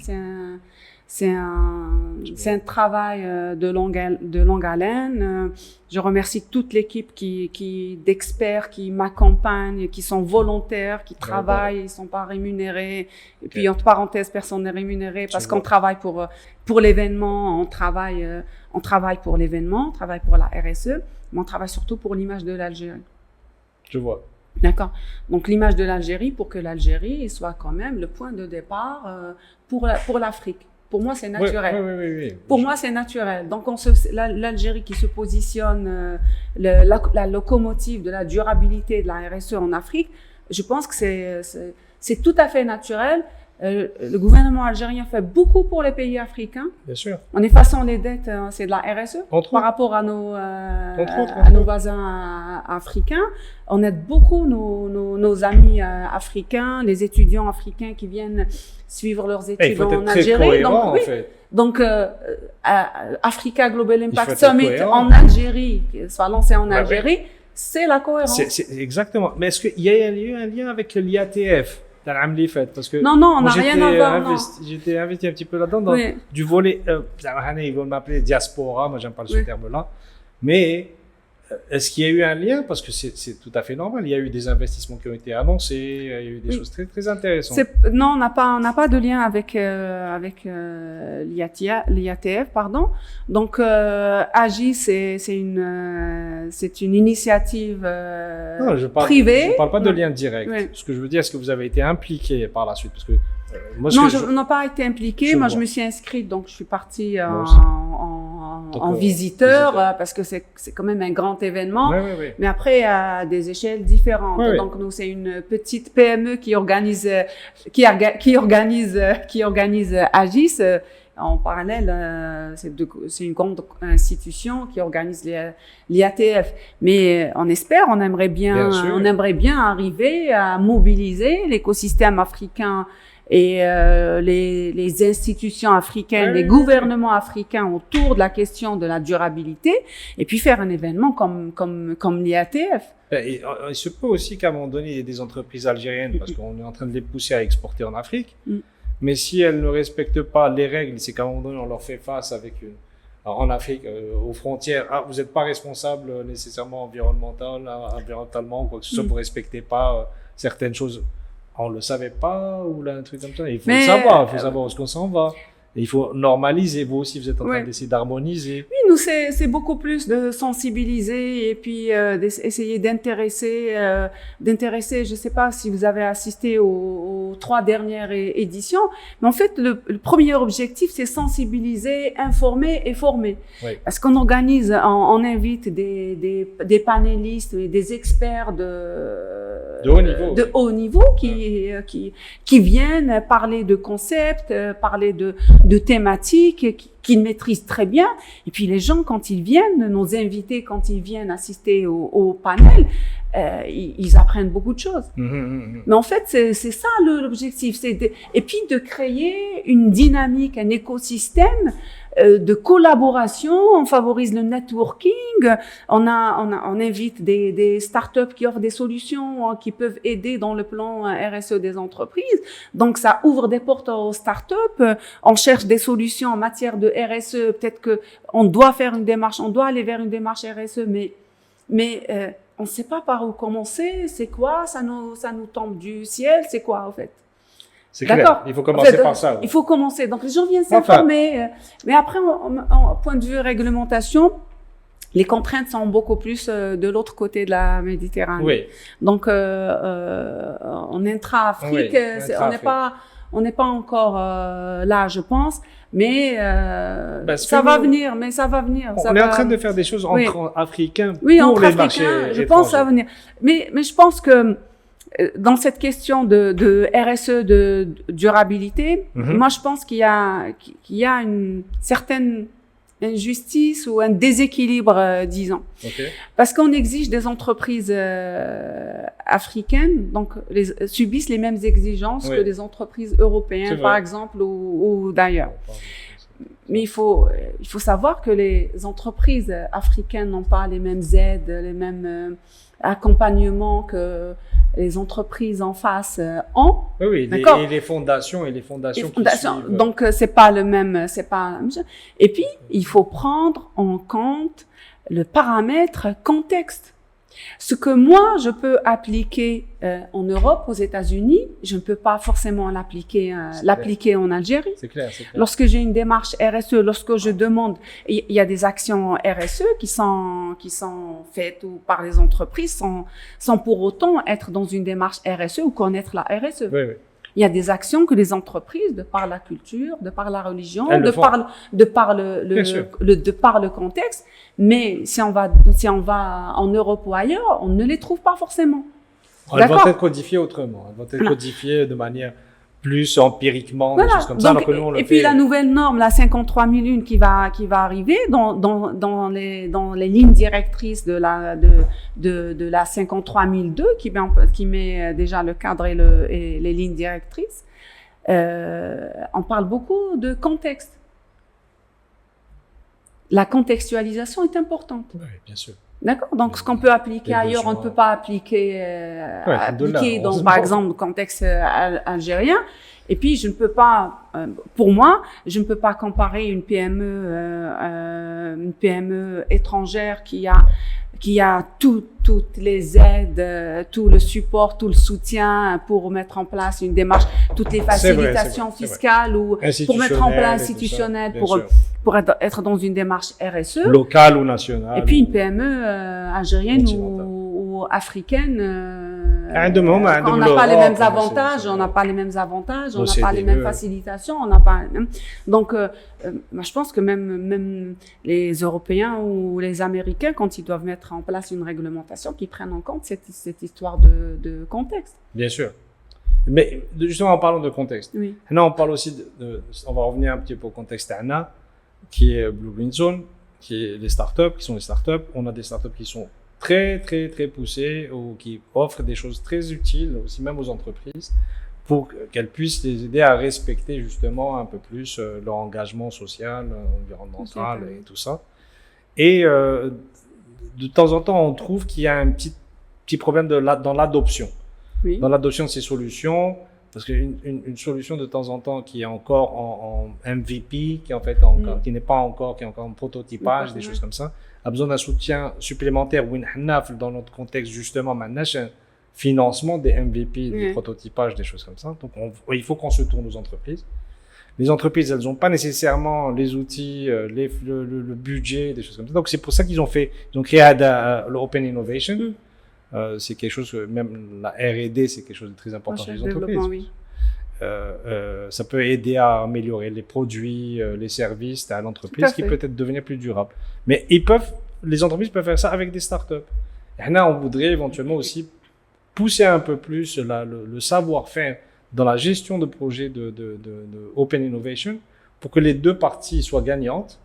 C'est un travail de longue haleine. Je remercie toute l'équipe d'experts qui m'accompagnent, qui sont volontaires, qui travaillent, ils sont pas rémunérés. Et puis entre parenthèses, personne n'est rémunéré parce qu'on travaille pour l'événement, on travaille pour l'événement, on travaille pour la RSE, mais on travaille surtout pour l'image de l'Algérie. Je vois. D'accord. Donc l'image de l'Algérie, pour que l'Algérie soit quand même le point de départ pour l'Afrique. Pour moi, c'est naturel. Oui. Pour moi, c'est naturel. Donc, l'Algérie qui se positionne la locomotive de la durabilité de la RSE en Afrique, je pense que c'est tout à fait naturel. Le gouvernement algérien fait beaucoup pour les pays africains. Bien sûr. En effaçant les dettes, c'est de la RSE par rapport à nos voisins africains. On aide beaucoup nos amis africains, les étudiants africains qui viennent suivre leurs études en Algérie. Donc, en fait. Donc, Africa Global Impact Summit en Algérie, qui soit lancé en Algérie, c'est la cohérence. C'est exactement. Mais est-ce qu'il y a eu un lien avec l'IATF? Parce que non, on n'a rien à voir. J'étais investi un petit peu là-dedans, du volet, ils vont m'appeler diaspora, moi j'aime pas ce terme-là, mais est-ce qu'il y a eu un lien? Parce que c'est tout à fait normal, il y a eu des investissements qui ont été annoncés, il y a eu des choses très, très intéressantes. Non, on n'a pas de lien avec l'IATF, pardon. Donc, Agis, c'est une initiative privée. Je parle pas de lien direct. Oui. Ce que je veux dire, est-ce que vous avez été impliqué par la suite? Parce que moi, je n'ai pas été impliqué. Moi, je me suis inscrite, donc je suis partie en visiteur parce que c'est quand même un grand événement. Oui. Mais après, à des échelles différentes. Donc, nous, c'est une petite PME qui organise Agis. En parallèle, c'est une grande institution qui organise l'IATF. Mais on aimerait bien arriver à mobiliser l'écosystème africain et les institutions africaines, les gouvernements africains autour de la question de la durabilité, et puis faire un événement comme l'IATF. Il se peut aussi qu'à un moment donné, il y ait des entreprises algériennes, parce qu'on est en train de les pousser à exporter en Afrique, mais si elles ne respectent pas les règles, c'est qu'à un moment donné, on leur fait face avec Alors, en Afrique, aux frontières, vous n'êtes pas responsable nécessairement environnementalement ou quoi que ce soit, vous respectez pas certaines choses. On le savait pas ou là un truc comme ça. Il faut le savoir, il faut savoir où est-ce qu'on s'en va. Et il faut normaliser. Vous aussi, vous êtes en train d'essayer d'harmoniser. Oui, nous c'est beaucoup plus de sensibiliser et puis d'essayer d'intéresser. Je sais pas si vous avez assisté aux 3 dernières éditions, mais en fait le premier objectif c'est sensibiliser, informer et former. Oui. Parce qu'on organise, on invite des panélistes et des experts de haut niveau qui viennent parler de concepts, parler de thématiques qu'ils maîtrisent très bien. Et puis les gens, quand ils viennent, nos invités, quand ils viennent assister au panel, ils apprennent beaucoup de choses. Mais en fait, c'est ça l'objectif. Et puis de créer une dynamique, un écosystème de collaboration. On favorise le networking. On invite des startups qui offrent des solutions qui peuvent aider dans le plan RSE des entreprises. Donc ça ouvre des portes aux startups. On cherche des solutions en matière de RSE. Peut-être que on doit faire une démarche, on doit aller vers une démarche RSE, mais on ne sait pas par où commencer. C'est quoi? Ça nous tombe du ciel. C'est quoi en fait? C'est clair. Il faut commencer par ça. Il faut commencer. Donc les gens viennent s'informer. Mais après, en point de vue réglementation, les contraintes sont beaucoup plus de l'autre côté de la Méditerranée. Oui. Donc en intra-Afrique, on n'est pas encore là, je pense. Mais ça va venir. On est en train de faire des choses entre Africains pour les marchés étrangers. Je pense que ça va venir. Mais je pense que dans cette question de RSE, de durabilité, moi je pense qu'il y a une certaine injustice ou un déséquilibre, disons. Parce qu'on exige des entreprises africaines, donc subissent les mêmes exigences que les entreprises européennes, par exemple, ou d'ailleurs. Mais il faut savoir que les entreprises africaines n'ont pas les mêmes aides, les mêmes accompagnements que les entreprises en face ont. Oui, et les fondations qui suivent. Donc c'est pas la même chose. Et puis il faut prendre en compte le paramètre contexte. Ce que moi je peux appliquer en Europe, aux États-Unis, je ne peux pas forcément l'appliquer en Algérie. C'est clair. Lorsque j'ai une démarche RSE, lorsque je demande, il y a des actions RSE qui sont faites ou par les entreprises sans pour autant être dans une démarche RSE ou connaître la RSE. Oui. Il y a des actions que les entreprises, de par la culture, de par la religion, de par le contexte, mais si on va en Europe ou ailleurs, on ne les trouve pas forcément. Elles vont être codifiées autrement. Elles vont être codifiées de manière plus empiriquement, des choses comme ça. Donc, puis la nouvelle norme, la 53001 qui va arriver dans les lignes directrices de la 53002 qui met déjà le cadre et les lignes directrices. On parle beaucoup de contexte. La contextualisation est importante. Oui, bien sûr. D'accord. Donc, ce qu'on peut appliquer ailleurs, on ne peut pas appliquer dans, par exemple, le contexte algérien. Et puis, je ne peux pas, pour moi, je ne peux pas comparer une PME étrangère qui a toutes les aides, tout le support, tout le soutien pour mettre en place une démarche, toutes les facilitations fiscales ou pour mettre en place institutionnelles pour être dans une démarche RSE. Locale ou nationale. Et puis une PME algérienne ou africaine, on n'a pas les mêmes avantages, on n'a pas les mêmes facilitations, on n'a pas. Donc, je pense que même les Européens ou les Américains, quand ils doivent mettre en place une réglementation, qu'ils prennent en compte cette histoire de contexte. Bien sûr. Mais justement, en parlant de contexte, là, on parle aussi on va revenir un petit peu au contexte ANA, qui est Blue Green Zone, qui est les startups, qui sont les startups. On a des startups qui sont très, très, très poussées ou qui offrent des choses très utiles, aussi même aux entreprises, pour qu'elles puissent les aider à respecter justement un peu plus leur engagement social, environnemental et tout ça. Et de temps en temps, on trouve qu'il y a un petit problème dans l'adoption. Dans l'adoption de ces solutions, Parce qu'une solution de temps en temps qui est encore en MVP, qui est en fait qui n'est pas encore, qui est encore en prototypage, des choses comme ça, a besoin d'un soutien supplémentaire. Dans notre contexte, justement, maintenant, un financement des MVP, des prototypages, des choses comme ça. Donc, il faut qu'on se tourne aux entreprises. Les entreprises, elles n'ont pas nécessairement les outils, le budget, des choses comme ça. Donc, c'est pour ça ils ont créé l'Open Innovation. C'est quelque chose que même la R&D, c'est quelque chose de très important chez les entreprises. Oui. Ça peut aider à améliorer les produits, les services à l'entreprise, qui peut-être devenir plus durable. Mais les entreprises peuvent faire ça avec des startups. Et là, on voudrait éventuellement aussi pousser un peu plus le savoir-faire dans la gestion de projets de Open Innovation pour que les deux parties soient gagnantes.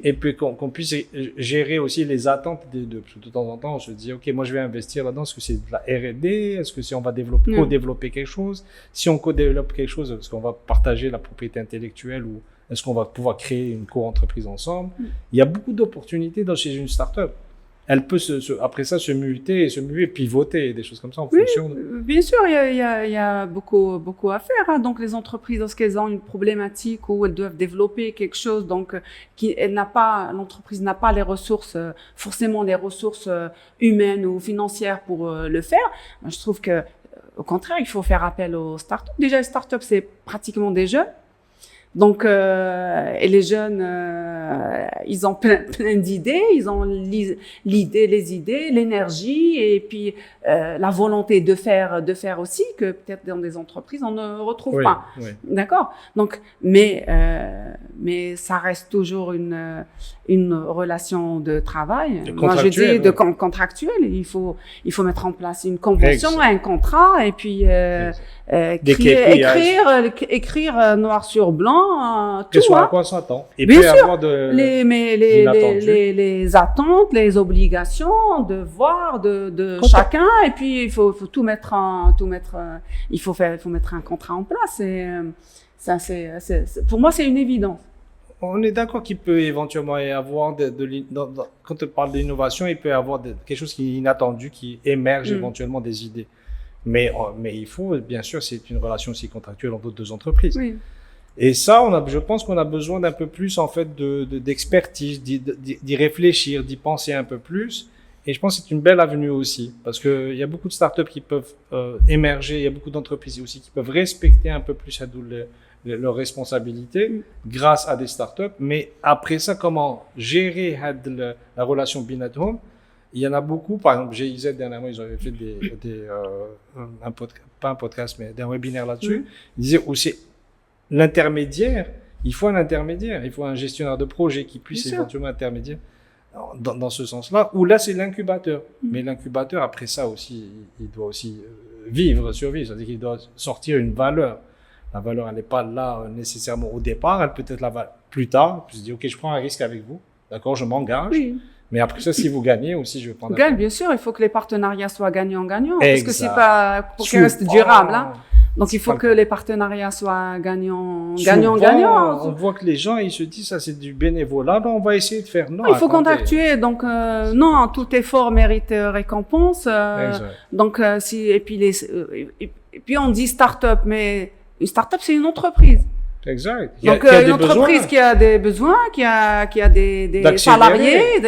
Et puis qu'on puisse gérer aussi les attentes des deux. Parce que de temps en temps, on se dit, OK, moi je vais investir là-dedans. Est-ce que c'est de la R&D? Est-ce que si on va co-développer quelque chose? Si on co-développe quelque chose, est-ce qu'on va partager la propriété intellectuelle ou est-ce qu'on va pouvoir créer une co-entreprise ensemble? Il y a beaucoup d'opportunités chez une start-up. Elle peut après ça se muter, pivoter, des choses comme ça en fonction de... Bien sûr, il y a beaucoup à faire. Hein. Donc, les entreprises, lorsqu'elles ont une problématique où elles doivent développer quelque chose, donc, l'entreprise n'a pas les ressources, forcément les ressources humaines ou financières pour le faire. Je trouve que, au contraire, il faut faire appel aux startups. Déjà, les startups, c'est pratiquement des jeunes. Donc, et les jeunes, ils ont plein d'idées, ils ont les idées, l'énergie et puis la volonté de faire aussi que peut-être dans des entreprises on ne retrouve pas. Oui. D'accord. Donc, mais ça reste toujours une relation de travail. Moi, je dis contractuelle. Il faut mettre en place une convention, un contrat et puis écrire noir sur blanc. Tout, à quoi s'attend. Et puis avoir les attentes, les obligations, devoirs de chacun. Et puis il faut mettre un contrat en place. Et ça, pour moi, c'est une évidence. On est d'accord qu'il peut éventuellement y avoir quand on parle d'innovation, il peut y avoir quelque chose qui est inattendu, qui émerge éventuellement des idées. Mais il faut, bien sûr, c'est une relation aussi contractuelle entre deux entreprises. Oui. Et ça, je pense qu'on a besoin d'un peu plus, en fait, d'expertise, d'y réfléchir, d'y penser un peu plus. Et je pense que c'est une belle avenue aussi, parce que il y a beaucoup de startups qui peuvent émerger, il y a beaucoup d'entreprises aussi qui peuvent respecter un peu plus leurs responsabilités grâce à des startups. Mais après ça, comment gérer la relation binôme? Il y en a beaucoup. Par exemple, GIZ, dernièrement, ils avaient fait pas un podcast, mais un webinaire là-dessus. Ils disaient aussi, l'intermédiaire, il faut un intermédiaire, il faut un gestionnaire de projet qui puisse éventuellement intermédiaire dans ce sens-là, où là, c'est l'incubateur. Mais l'incubateur, après ça aussi, il doit aussi survivre, c'est-à-dire qu'il doit sortir une valeur. La valeur, elle n'est pas là nécessairement au départ, elle peut être là plus tard. Puis se dire, OK, je prends un risque avec vous, d'accord, je m'engage. Oui. Mais après ça, si vous gagnez aussi, je vais prendre bien sûr, il faut que les partenariats soient gagnant-gagnant, parce que c'est pas pour qu'ils restent durables, hein. Donc, il faut que les partenariats soient gagnant. On voit que les gens, ils se disent, ça, c'est du bénévolat, donc on va essayer de faire. Non, il faut contractuer. Donc, non, tout effort mérite récompense. Donc, et puis on dit start-up, mais une start-up, c'est une entreprise. Exact. Donc, une entreprise qui a des besoins, qui a des salariés.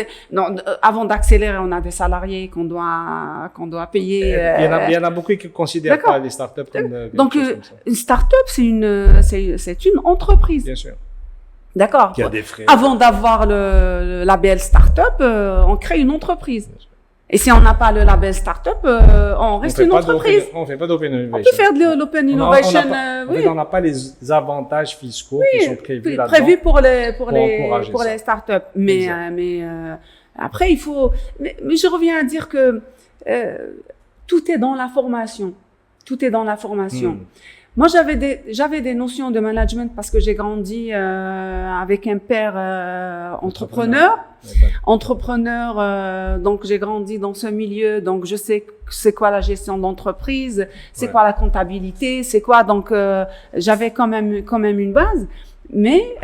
Avant d'accélérer, on a des salariés qu'on doit payer. Il y en a beaucoup qui ne considèrent pas les startups comme donc, une startup, c'est une entreprise. Bien sûr. D'accord. Qui a des frais. Avant d'avoir le label startup, on crée une entreprise. Et si on n'a pas le label startup, on reste une entreprise. On fait pas d'open innovation. On peut faire de l'open innovation. On n'a pas les avantages fiscaux qui sont prévus là-dedans. Prévus pour les startups. Mais après, il faut. Mais je reviens à dire que tout est dans la formation. Tout est dans la formation. Moi, j'avais des notions de management parce que j'ai grandi avec un père entrepreneur. Donc j'ai grandi dans ce milieu, donc je sais c'est quoi la gestion d'entreprise, c'est quoi la comptabilité, c'est quoi. Donc j'avais quand même une base, mais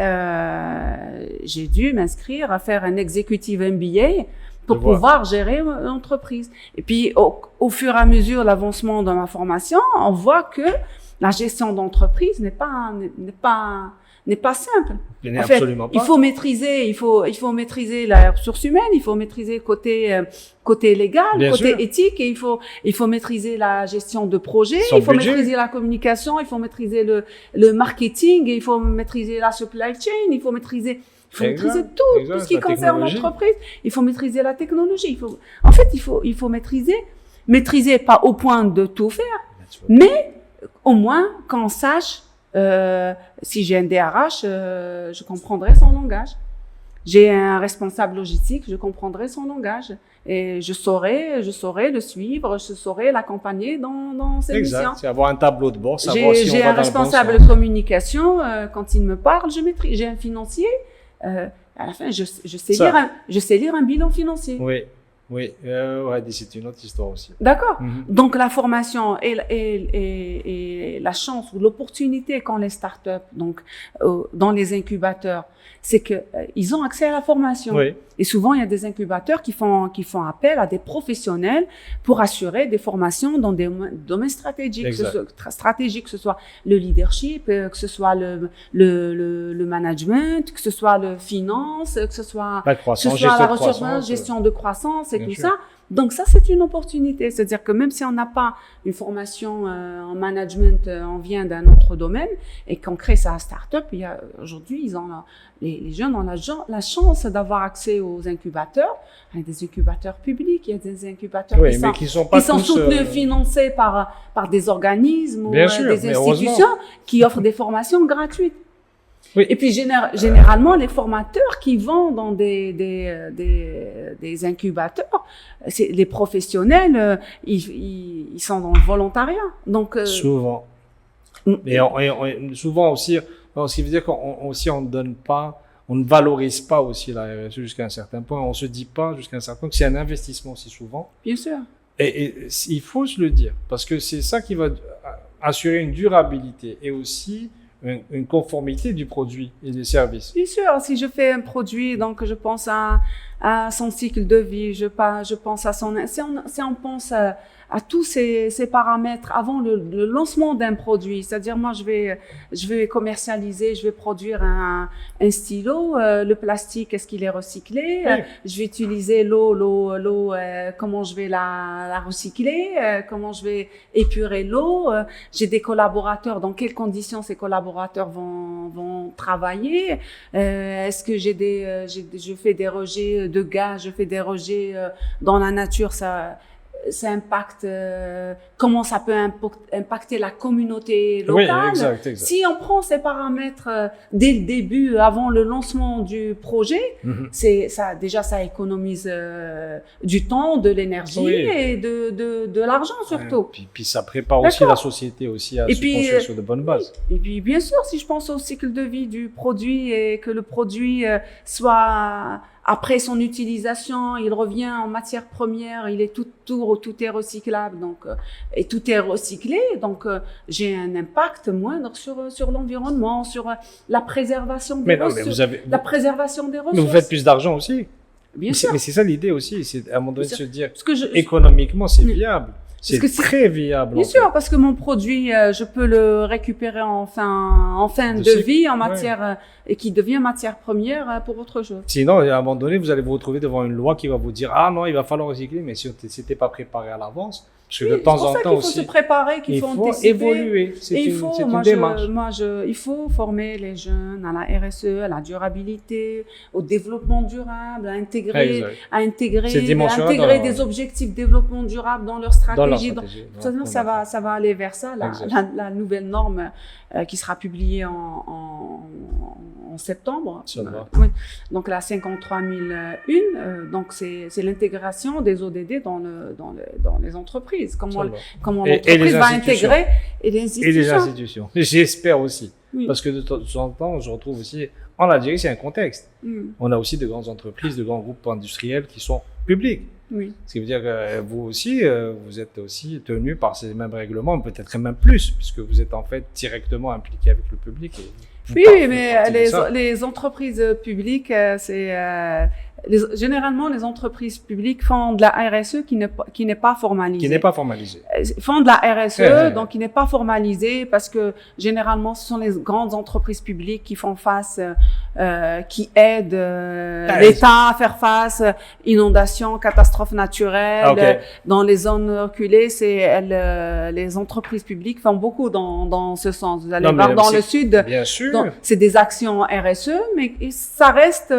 j'ai dû m'inscrire à faire un executive MBA pour pouvoir gérer l'entreprise. Et puis au fur et à mesure l'avancement de ma formation, on voit que la gestion d'entreprise n'est pas simple. En fait, Absolument pas. il faut maîtriser la ressource humaine, il faut maîtriser côté légal, Bien côté sûr. éthique, et il faut maîtriser la gestion de projet, Son il faut budget. maîtriser la communication, il faut maîtriser le marketing, et il faut maîtriser la supply chain, il faut maîtriser Exact, tout ce qui la concerne technologie. l'entreprise. Il faut maîtriser la technologie. Il faut maîtriser pas au point de tout faire, mais au moins qu'on sache, si j'ai un DRH, je comprendrai son langage. J'ai un responsable logistique, je comprendrai son langage. Et je saurai le suivre, je saurai l'accompagner dans ses missions. Exact, c'est avoir un tableau de bord, savoir si on J'ai va un dans le bon responsable sens. de communication, quand il me parle, je maîtrise. J'ai un financier, à la fin, je sais lire un bilan financier. Oui, ouais, c'est une autre histoire aussi. D'accord. Mhm. Donc la formation et la chance ou l'opportunité qu'ont les startups, donc dans les incubateurs, c'est que ils ont accès à la formation. Oui, Et souvent il y a des incubateurs qui font appel à des professionnels pour assurer des formations dans des domaines stratégiques, que ce soit le leadership, que ce soit le management, que ce soit le finance, que ce soit la croissance, la gestion de ressource, croissance. gestion de croissance et Bien tout sûr. ça. Donc ça, c'est une opportunité. C'est-à-dire que même si on n'a pas une formation en management, on vient d'un autre domaine et qu'on crée sa start-up, aujourd'hui, les jeunes ont la chance d'avoir accès aux incubateurs. Il y a des incubateurs publics, il y a des incubateurs qui sont pas tous, soutenus, financés par des organismes ou Bien sûr, des mais institutions qui offrent des formations gratuites. Oui. Et puis généralement, les formateurs qui vont dans des incubateurs, les professionnels, ils sont dans le volontariat. Donc souvent. Et souvent aussi, ce qui veut dire qu'on donne pas, on ne valorise pas aussi la RSE jusqu'à un certain point. On se dit pas jusqu'à un certain point que c'est un investissement aussi souvent. Bien sûr. Et il faut se le dire parce que c'est ça qui va assurer une durabilité et aussi une conformité du produit et des services. Bien sûr, si je fais un produit, donc je pense à son cycle de vie, je pense à si on pense à tous ces paramètres avant le lancement d'un produit, c'est-à-dire moi je vais commercialiser, je vais produire un stylo, le plastique, est-ce qu'il est recyclé? Oui. Je vais utiliser l'eau, comment je vais la recycler, comment je vais épurer l'eau, j'ai des collaborateurs, dans quelles conditions ces collaborateurs vont travailler, est-ce que je fais des rejets de gaz, je fais des rejets dans la nature, ça impacte, comment ça peut impacter la communauté locale. Oui, exact. Si on prend ces paramètres dès le début, avant le lancement du projet, ça économise du temps, de l'énergie et de l'argent surtout. Puis ça prépare aussi la société aussi à se construire sur de bonnes bases. Et puis bien sûr, si je pense au cycle de vie du produit et que le produit soit après son utilisation, il revient en matière première, il est tout est recyclable, donc et tout est recyclé, donc j'ai un impact moindre sur l'environnement, sur la préservation des ressources. La préservation des ressources. Mais vous faites plus d'argent aussi. Bien sûr. Mais c'est ça l'idée aussi, c'est à un moment donné de se dire économiquement c'est viable. C'est très viable. Bien sûr, parce que mon produit, je peux le récupérer en fin de vie, en matière, et qui devient matière première pour autre chose. Sinon, à un moment donné, vous allez vous retrouver devant une loi qui va vous dire, ah non, il va falloir recycler, mais si t'es pas préparé à l'avance, parce que de temps en temps aussi, il faut se préparer, qu'il faut anticiper. Évoluer. C'est une démarche. Il faut former les jeunes à la RSE, à la durabilité, au développement durable, à intégrer des objectifs de développement durable dans leur stratégie. Ça va aller vers ça, la nouvelle norme qui sera publiée en septembre. Oui. Donc la 53001, donc c'est l'intégration des ODD dans les entreprises. Comment l'entreprise va intégrer et les institutions. J'espère aussi. Oui. Parce que de temps en temps, je retrouve aussi, en Algérie, c'est un contexte. On a aussi de grandes entreprises, de grands groupes industriels qui sont publics. Oui. Ce qui veut dire que vous aussi, vous êtes aussi tenu par ces mêmes règlements, peut-être même plus, puisque vous êtes en fait directement impliqué avec le public. Oui, mais les entreprises publiques, généralement, les entreprises publiques font de la RSE qui n'est pas formalisée. Qui n'est pas formalisée. Font de la RSE, donc qui n'est pas formalisée parce que généralement, ce sont les grandes entreprises publiques qui font face, qui aident l'État à faire face inondations, catastrophes naturelles. Dans les zones reculées, les entreprises publiques font beaucoup dans ce sens. Vous allez voir dans le sud, bien sûr, c'est des actions RSE, mais ça reste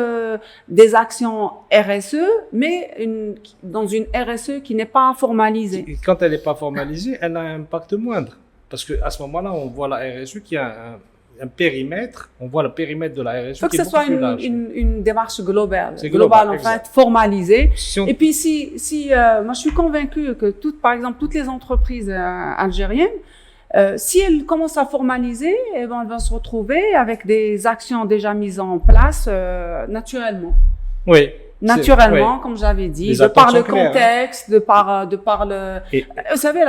des actions RSE, mais dans une RSE qui n'est pas formalisée. Quand elle n'est pas formalisée, elle a un impact moindre. Parce qu'à ce moment-là, on voit la RSE qui a un périmètre, on voit le périmètre de la RSE. Il faut que ce soit une démarche globale. C'est global, en fait, formalisée. Si Et puis, moi, je suis convaincue que par exemple, toutes les entreprises algériennes, si elles commencent à formaliser, elles vont se retrouver avec des actions déjà mises en place naturellement. Oui. Naturellement, comme j'avais dit, de par le contexte, de par le. Vous savez,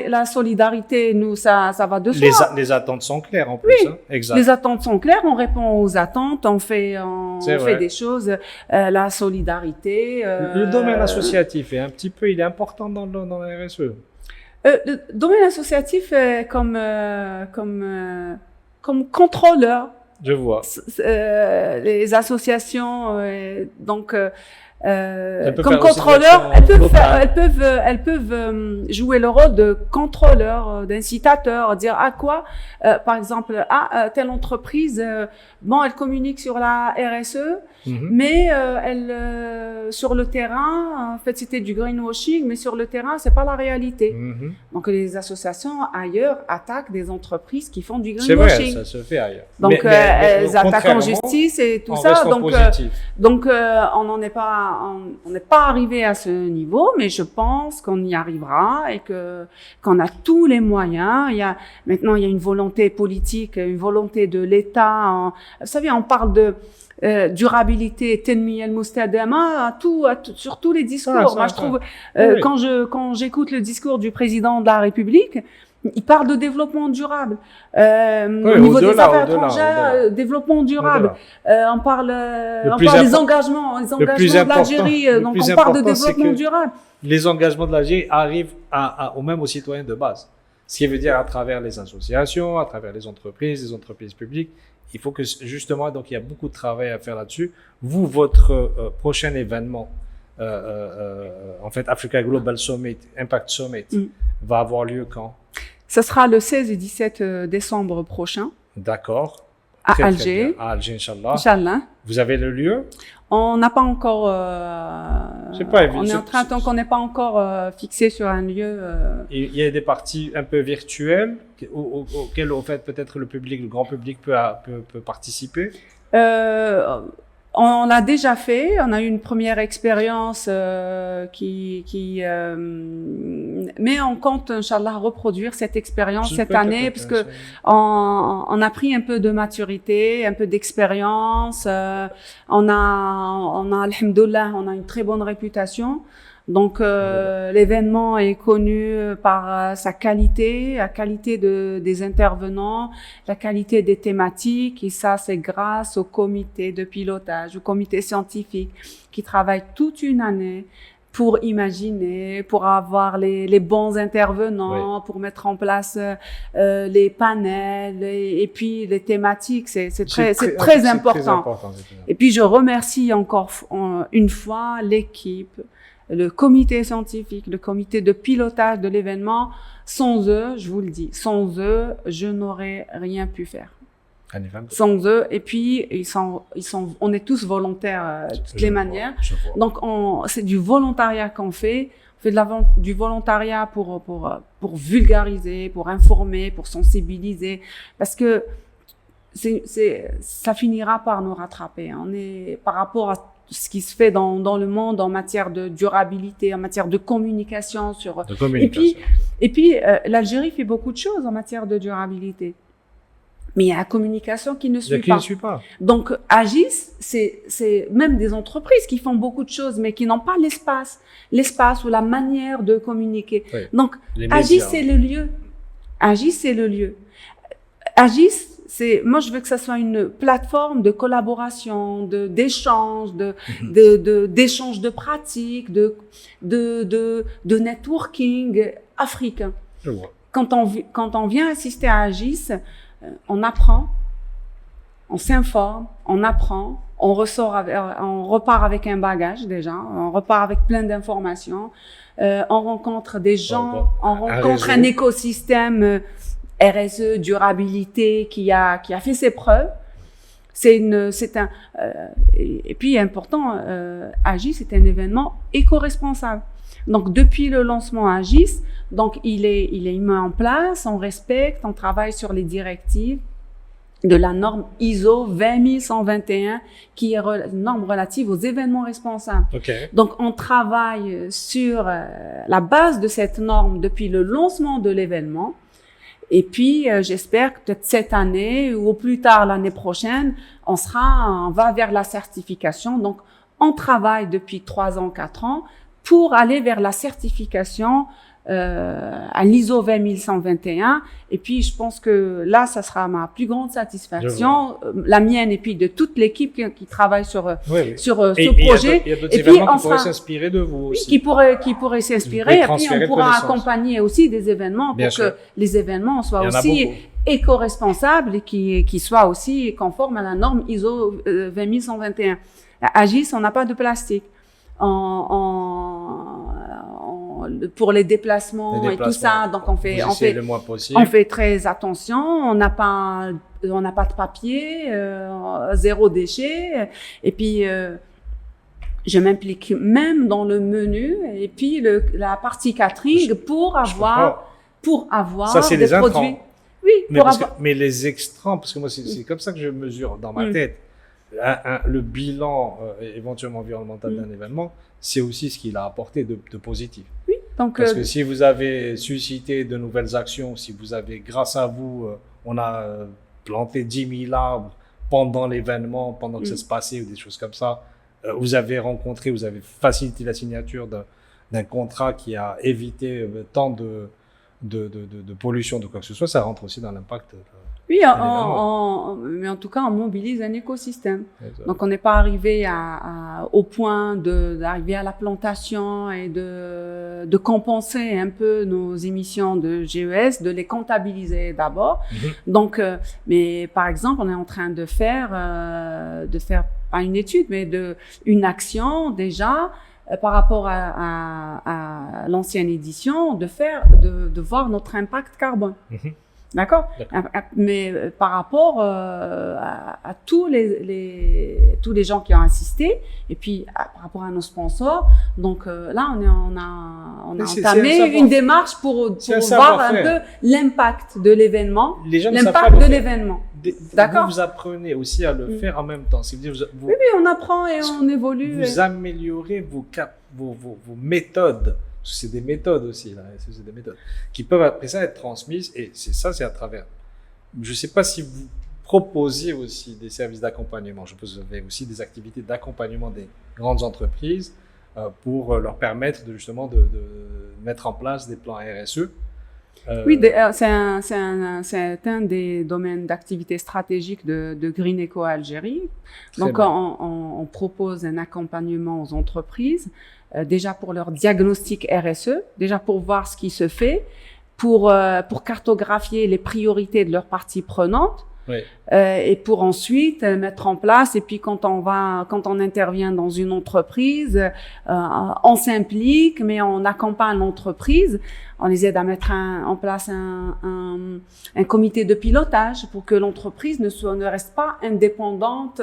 la solidarité, nous, ça va de soi. Les attentes sont claires en plus. Oui, exact. Les attentes sont claires. On répond aux attentes, on fait des choses. La solidarité. Le domaine associatif est il est important dans la RSE. Le domaine associatif est comme contrôleur. Je vois. Les associations, comme contrôleurs, elles peuvent jouer le rôle de contrôleur, d'incitateur, dire à quoi, par exemple, telle entreprise, elle communique sur la RSE, mais sur le terrain, en fait, c'était du greenwashing, mais sur le terrain, c'est pas la réalité. Donc, les associations ailleurs attaquent des entreprises qui font du greenwashing. C'est vrai, ça se fait ailleurs. Donc, elles attaquent en justice et tout ça. Donc, on n'est pas arrivé à ce niveau, mais je pense qu'on y arrivera et qu'on a tous les moyens. Maintenant, il y a une volonté politique, une volonté de l'État. Vous savez, on parle de durabilité, tenmiya al-mustadama, sur tous les discours. Moi, je trouve, quand j'écoute le discours du président de la République, il parle de développement durable. Au niveau des affaires étrangères, développement durable. On parle des engagements de l'Algérie. Donc, on parle de développement durable. Les engagements de l'Algérie arrivent même aux citoyens de base. Ce qui veut dire à travers les associations, à travers les entreprises publiques. Il faut que justement, donc il y a beaucoup de travail à faire là-dessus. Vous, votre prochain événement, en fait, Africa Global Summit, Impact Summit, va avoir lieu quand? Ce sera le 16 et 17 décembre prochain. D'accord. À Alger. À Alger, Inch'Allah. Inch'Allah. Vous avez le lieu? On n'a pas encore. C'est pas évident. On est en train, tant qu'on n'est pas encore fixé sur un lieu. Il y a des parties un peu virtuelles auxquelles, en fait, peut-être le grand public peut participer. On l'a déjà fait. On a eu une première expérience mais on compte, Inch'Allah, reproduire cette expérience cette année parce que on a pris un peu de maturité, un peu d'expérience. On a, alhamdoulilah, on a une très bonne réputation. Donc, l'événement est connu par sa qualité, la qualité des intervenants, la qualité des thématiques. Et ça, c'est grâce au comité de pilotage, au comité scientifique qui travaille toute une année pour imaginer, pour avoir les bons intervenants, pour mettre en place les panels et puis les thématiques. C'est très important. Et puis, je remercie encore une fois l'équipe, le comité scientifique, le comité de pilotage de l'événement. Sans eux, je vous le dis, sans eux, je n'aurais rien pu faire. Sans eux, et puis on est tous volontaires de toutes les manières. Donc c'est du volontariat qu'on fait. On fait du volontariat pour vulgariser, pour informer, pour sensibiliser, parce que ça finira par nous rattraper. On est par rapport à ce qui se fait dans le monde en matière de durabilité, en matière de communication Et puis l'Algérie fait beaucoup de choses en matière de durabilité. Mais il y a la communication qui ne suit pas. Donc, Agis, c'est même des entreprises qui font beaucoup de choses, mais qui n'ont pas l'espace ou la manière de communiquer. Oui. Donc, Agis, c'est le lieu. Agis, moi, je veux que ça soit une plateforme de collaboration, d'échange, d'échange de pratiques, de networking africain. Je vois. Quand on vient assister à Agis, on apprend, on s'informe, on apprend, on repart avec un bagage déjà, on repart avec plein d'informations, on rencontre des gens, on rencontre un écosystème RSE, durabilité qui a fait ses preuves. Et puis important, Agis c'est un événement éco-responsable. Donc depuis le lancement Agis, donc il est mis en place, on respecte, on travaille sur les directives de la norme ISO 20121 qui est une norme relative aux événements responsables. Okay. Donc on travaille sur la base de cette norme depuis le lancement de l'événement. Et puis j'espère que peut-être cette année ou au plus tard l'année prochaine, on va vers la certification. Donc on travaille depuis 3 ans, 4 ans pour aller vers la certification à l'ISO 20121. Et puis, je pense que là, ça sera ma plus grande satisfaction, la mienne et puis de toute l'équipe qui travaille sur ce projet. Il y a d'autres événements qui pourraient s'inspirer de vous aussi. Qui pourraient s'inspirer. Et puis, on pourra accompagner aussi des événements pour que les événements soient aussi éco-responsables et qui soient aussi conformes à la norme ISO 20121. À Agis, on n'a pas de plastique. Pour les déplacements et tout ça, donc on fait très attention. On n'a pas de papier, zéro déchet. Et puis je m'implique même dans le menu et puis la partie catering pour avoir ça, c'est des les produits. Intrants. Oui, mais les extrants, parce que moi c'est comme ça que je mesure dans ma tête. Le bilan éventuellement environnemental d'un événement, c'est aussi ce qu'il a apporté de positif. Oui, donc parce que si vous avez suscité de nouvelles actions, si vous avez, grâce à vous, on a planté 10 000 arbres pendant l'événement, pendant que ça se passait ou des choses comme ça, vous avez facilité la signature d'un contrat qui a évité tant de pollution, de quoi que ce soit, ça rentre aussi dans l'impact. Oui, mais en tout cas, on mobilise un écosystème. Donc, on n'est pas arrivé au point d'arriver à la plantation et de compenser un peu nos émissions de GES, de les comptabiliser d'abord. Donc, mais par exemple, on est en train de faire pas une étude, mais une action déjà par rapport à l'ancienne édition, de voir notre impact carbone. D'accord. Mais par rapport à tous les gens qui ont assisté et puis par rapport à nos sponsors, donc là on a entamé une démarche pour voir un peu l'impact de l'événement, l'impact de l'événement. D'accord. Vous apprenez aussi à le faire en même temps. Oui, on apprend et on évolue. Vous améliorez vos méthodes. C'est des méthodes aussi, là. C'est des méthodes qui peuvent après ça être transmises et c'est à travers. Je ne sais pas si vous proposez aussi des services d'accompagnement. Je suppose que vous avez aussi des activités d'accompagnement des grandes entreprises pour leur permettre justement de mettre en place des plans RSE. Oui, c'est un des domaines d'activité stratégique de Green Eco Algérie. Donc, on propose un accompagnement aux entreprises, déjà pour leur diagnostic RSE, déjà pour voir ce qui se fait, pour cartographier les priorités de leurs parties prenantes. Oui. Et pour ensuite mettre en place. Et puis quand on intervient dans une entreprise, on s'implique, mais on accompagne l'entreprise. On les aide à mettre en place un comité de pilotage pour que l'entreprise ne reste pas indépendante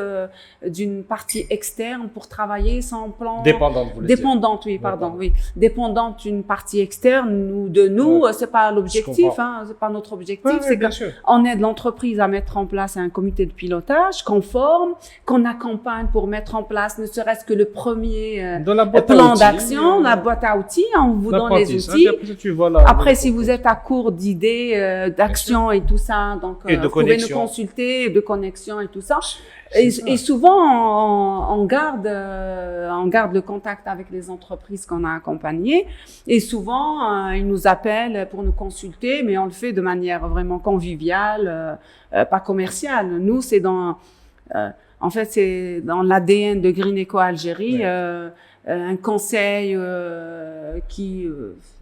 d'une partie externe pour travailler sans plan. Dépendante, vous voulez dire. Oui, pardon, oui. Dépendante d'une partie externe ou de nous, c'est pas l'objectif, c'est pas notre objectif. C'est qu'on aide l'entreprise à mettre en place un comité de pilotage qu'on forme, qu'on accompagne pour mettre en place ne serait-ce que le premier plan d'action, la boîte à outils, on vous donne les outils. Après, si vous êtes à court d'idées, d'actions et tout ça, donc vous pouvez nous consulter, de connexion et tout ça. Et souvent, on garde le contact avec les entreprises qu'on a accompagnées. Et souvent, ils nous appellent pour nous consulter, mais on le fait de manière vraiment conviviale, pas commercial. Nous, c'est en fait, c'est dans l'ADN de Green Eco Algérie. Un conseil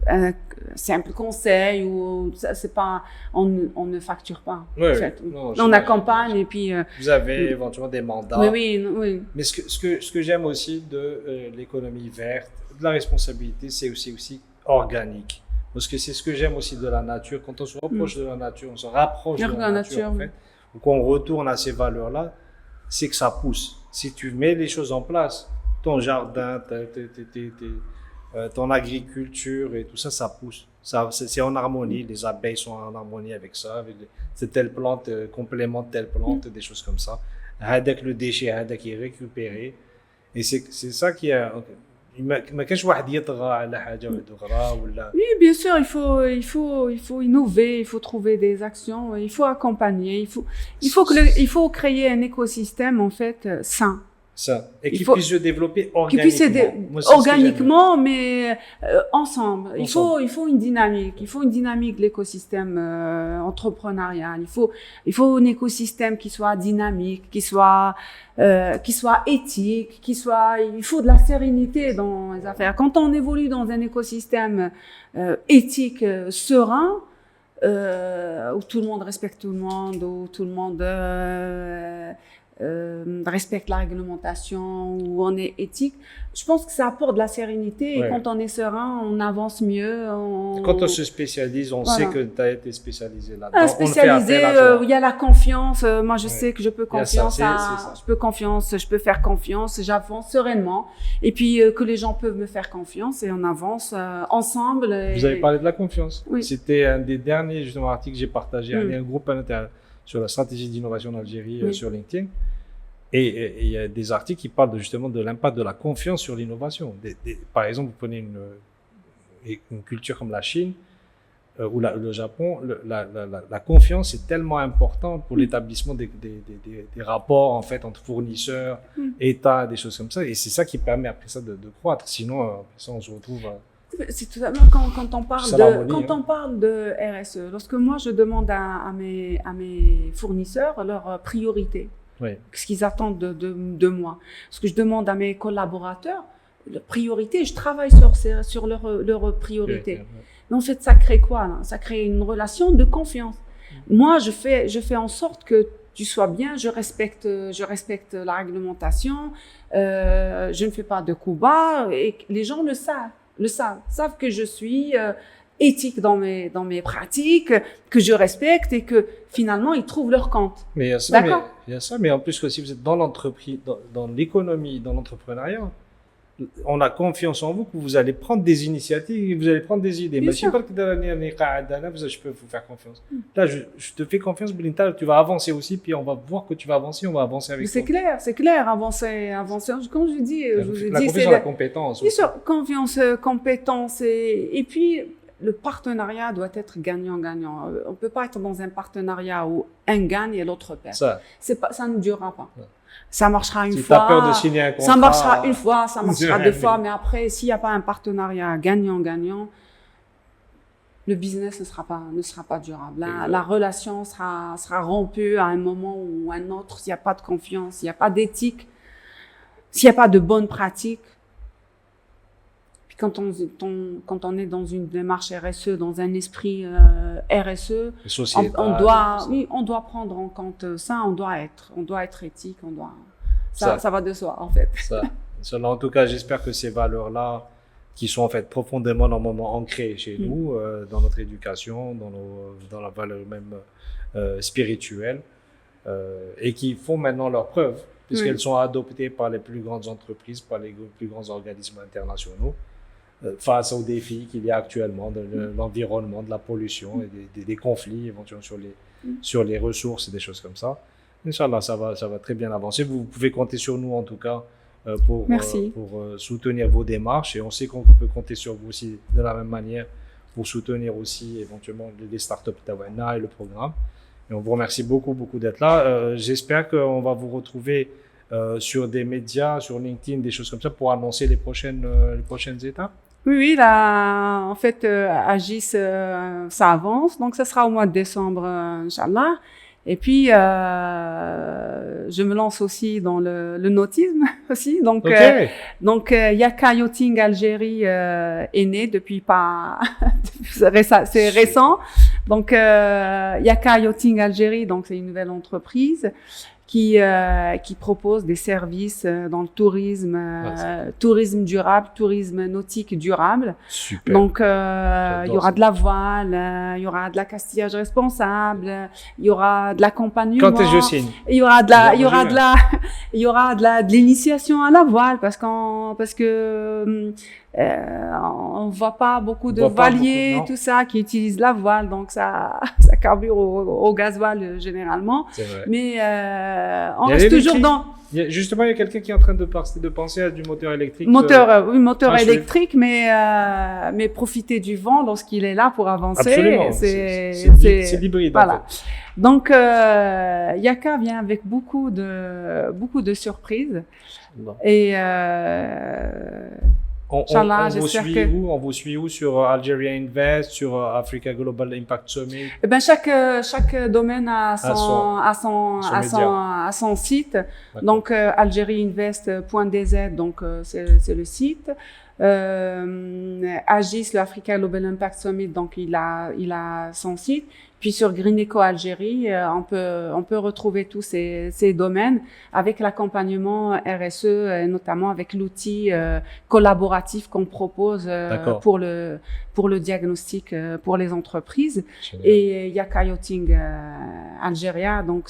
un simple conseil ou ça, c'est pas on ne facture pas en fait. On accompagne et puis vous avez éventuellement des mandats. Oui. Mais ce que j'aime aussi de l'économie verte, de la responsabilité, c'est aussi organique, parce que c'est ce que j'aime aussi de la nature. Quand on se rapproche de la nature, on se rapproche de la nature en fait, ou qu'on retourne à ces valeurs là, c'est que ça pousse. Si tu mets les choses en place, ton jardin, ton agriculture et tout ça, ça pousse. C'est en harmonie. Les abeilles sont en harmonie avec ça. C'est telle plante, complément de telle plante, des choses comme ça. Avec le déchet, avec qui est récupéré. Et c'est ça qui est. Oui, bien sûr, il faut innover, il faut trouver des actions, il faut accompagner, il faut créer un écosystème en fait sain. Ça. Et qu'il puisse se développer organiquement. Organiquement, mais ensemble. Il faut une dynamique. Il faut une dynamique de l'écosystème entrepreneurial. Il faut un écosystème qui soit dynamique, qui soit éthique, il faut de la sérénité dans les affaires. Quand on évolue dans un écosystème éthique, serein, où tout le monde respecte tout le monde, où tout le monde respecte la réglementation, où on est éthique, je pense que ça apporte de la sérénité et quand on est serein, on avance mieux. Quand on se spécialise, on sait que tu as été spécialisé là-dedans. Spécialisé, il y a la confiance. Moi, je sais que je peux je peux faire confiance, j'avance sereinement. Et puis, que les gens peuvent me faire confiance et on avance ensemble. Vous avez parlé de la confiance. Oui. C'était un des derniers, justement, articles que j'ai partagé, un groupe sur la stratégie d'innovation en Algérie sur LinkedIn. Et il y a des articles qui parlent justement de l'impact de la confiance sur l'innovation. Par exemple, vous prenez une culture comme la Chine ou le Japon, la confiance est tellement importante pour l'établissement des rapports en fait entre fournisseurs, États, des choses comme ça. Et c'est ça qui permet après ça de croître. Sinon, après ça, on se retrouve... C'est tout à fait quand on parle de RSE. Lorsque moi je demande à mes fournisseurs leurs priorités, ce qu'ils attendent de moi, ce que je demande à mes collaborateurs, leur priorité, je travaille sur leurs priorités. Mais en fait, ça crée quoi là? Ça crée une relation de confiance. Moi, je fais en sorte que tu sois bien, je respecte la réglementation, je ne fais pas de coups bas et les gens le savent que je suis éthique dans mes pratiques, que je respecte et que finalement ils trouvent leur compte. Mais il y a ça, mais en plus que si vous êtes dans l'entreprise, dans l'économie, dans l'entrepreneuriat, on a confiance en vous que vous allez prendre des initiatives, vous allez prendre des idées. Mais je peux vous faire confiance. Là, je te fais confiance, Belinda, tu vas avancer aussi, puis on va voir que tu vas avancer, on va avancer avec toi. C'est clair, avancer. Comme je dis, la confiance dans la compétence. Bien sûr, confiance, compétence, et puis le partenariat doit être gagnant-gagnant. On peut pas être dans un partenariat où un gagne et l'autre perd. Ça ne durera pas. Ça marchera une fois. Si tu as peur de signer un contrat. Ça marchera une fois, ça marchera deux fois, mais après, s'il n'y a pas un partenariat gagnant-gagnant, le business ne sera pas durable. La relation sera rompue à un moment ou à un autre s'il n'y a pas de confiance, s'il n'y a pas d'éthique, s'il n'y a pas de bonnes pratiques. Puis quand on est dans une démarche RSE, dans un esprit RSE, on doit prendre en compte ça, on doit être éthique, ça va de soi en fait. Ça, en tout cas, j'espère que ces valeurs-là, qui sont en fait profondément normalement ancrées chez nous, dans notre éducation, dans la valeur même spirituelle, et qui font maintenant leur preuve, puisqu'elles sont adoptées par les plus grandes entreprises, par les plus grands organismes internationaux, face aux défis qu'il y a actuellement de l'environnement, de la pollution et des conflits éventuellement sur les ressources et des choses comme ça. Inch'Allah, ça va très bien avancer. Vous pouvez compter sur nous en tout cas pour soutenir vos démarches, et on sait qu'on peut compter sur vous aussi de la même manière pour soutenir aussi éventuellement les startups Tawana et le programme. Et on vous remercie beaucoup d'être là. J'espère qu'on va vous retrouver sur des médias, sur LinkedIn, des choses comme ça pour annoncer les prochaines étapes. Oui, là, en fait, Agis, ça avance. Donc, ça sera au mois de décembre, Inch'Allah. Et puis, je me lance aussi dans le nautisme aussi. Donc, Ok. Yaka Yachting Algérie est né depuis pas c'est récent. Donc, Yaka Yachting Algérie, donc c'est une nouvelle entreprise qui propose des services dans le tourisme, tourisme durable, tourisme nautique durable. Super. Donc, il y aura de la voile, il y aura de l'accastillage responsable, il y aura de l'accompagnement. Quand est-ce que je signe? Il y aura de l'initiation à la voile parce que on voit pas beaucoup de voiliers, tout ça, qui utilisent la voile, donc ça carbure au gasoil généralement. C'est vrai. Mais on reste toujours dans. Justement, il y a quelqu'un qui est en train de penser à du moteur électrique. Moteur électrique, mais profiter du vent lorsqu'il est là pour avancer. Absolument. C'est l'hybride. Voilà. En fait. Donc, Yaka vient avec beaucoup de surprises. Bon. Et On vous suit où sur Algeria Invest, sur Africa Global Impact Summit? Eh ben chaque domaine a son site. Donc algerieinvest.dz, donc c'est le site. Agis, le Africa Global Impact Summit, donc il a son site. Puis sur Green Eco Algérie, on peut retrouver tous ces domaines avec l'accompagnement RSE, et notamment avec l'outil collaboratif qu'on propose pour le diagnostic pour les entreprises. Génial. Et Yaka Yachting Algérie, donc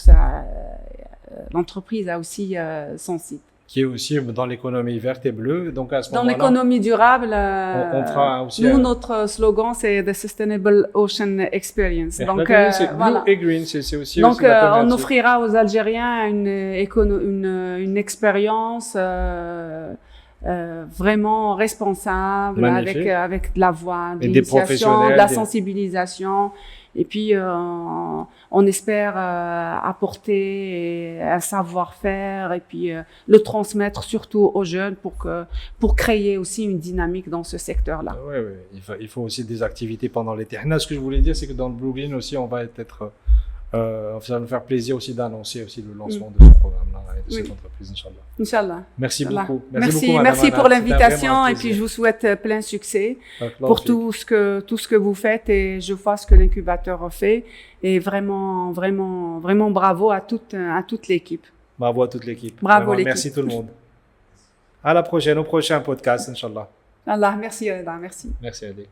l'entreprise a aussi son site. Qui est aussi dans l'économie verte et bleue. Donc à ce moment-là, dans l'économie durable, on fera aussi notre slogan, c'est The Sustainable Ocean Experience. Donc, c'est voilà. Blue et Green, c'est aussi. Donc, on offrira aux Algériens une expérience vraiment responsable, avec de la voix, de l'initiation, de la sensibilisation. Et puis, on espère apporter un savoir-faire et puis le transmettre surtout aux jeunes pour créer aussi une dynamique dans ce secteur-là. Oui, il faut aussi des activités pendant l'été. Ce que je voulais dire, c'est que dans le Blue Green aussi, on va être ça va nous faire plaisir aussi d'annoncer aussi le lancement de ce programme-là et de cette entreprise, Inch'Allah. Inch'Allah. Merci beaucoup. Merci pour l'invitation et puis je vous souhaite plein succès pour tout ce que vous faites et je vois ce que l'incubateur fait et vraiment bravo à toute l'équipe. Bravo à toute l'équipe. Bravo l'équipe. Merci tout le monde. À la prochaine, au prochain podcast, Inch'Allah. Allah, merci Reda, merci. Merci Adé.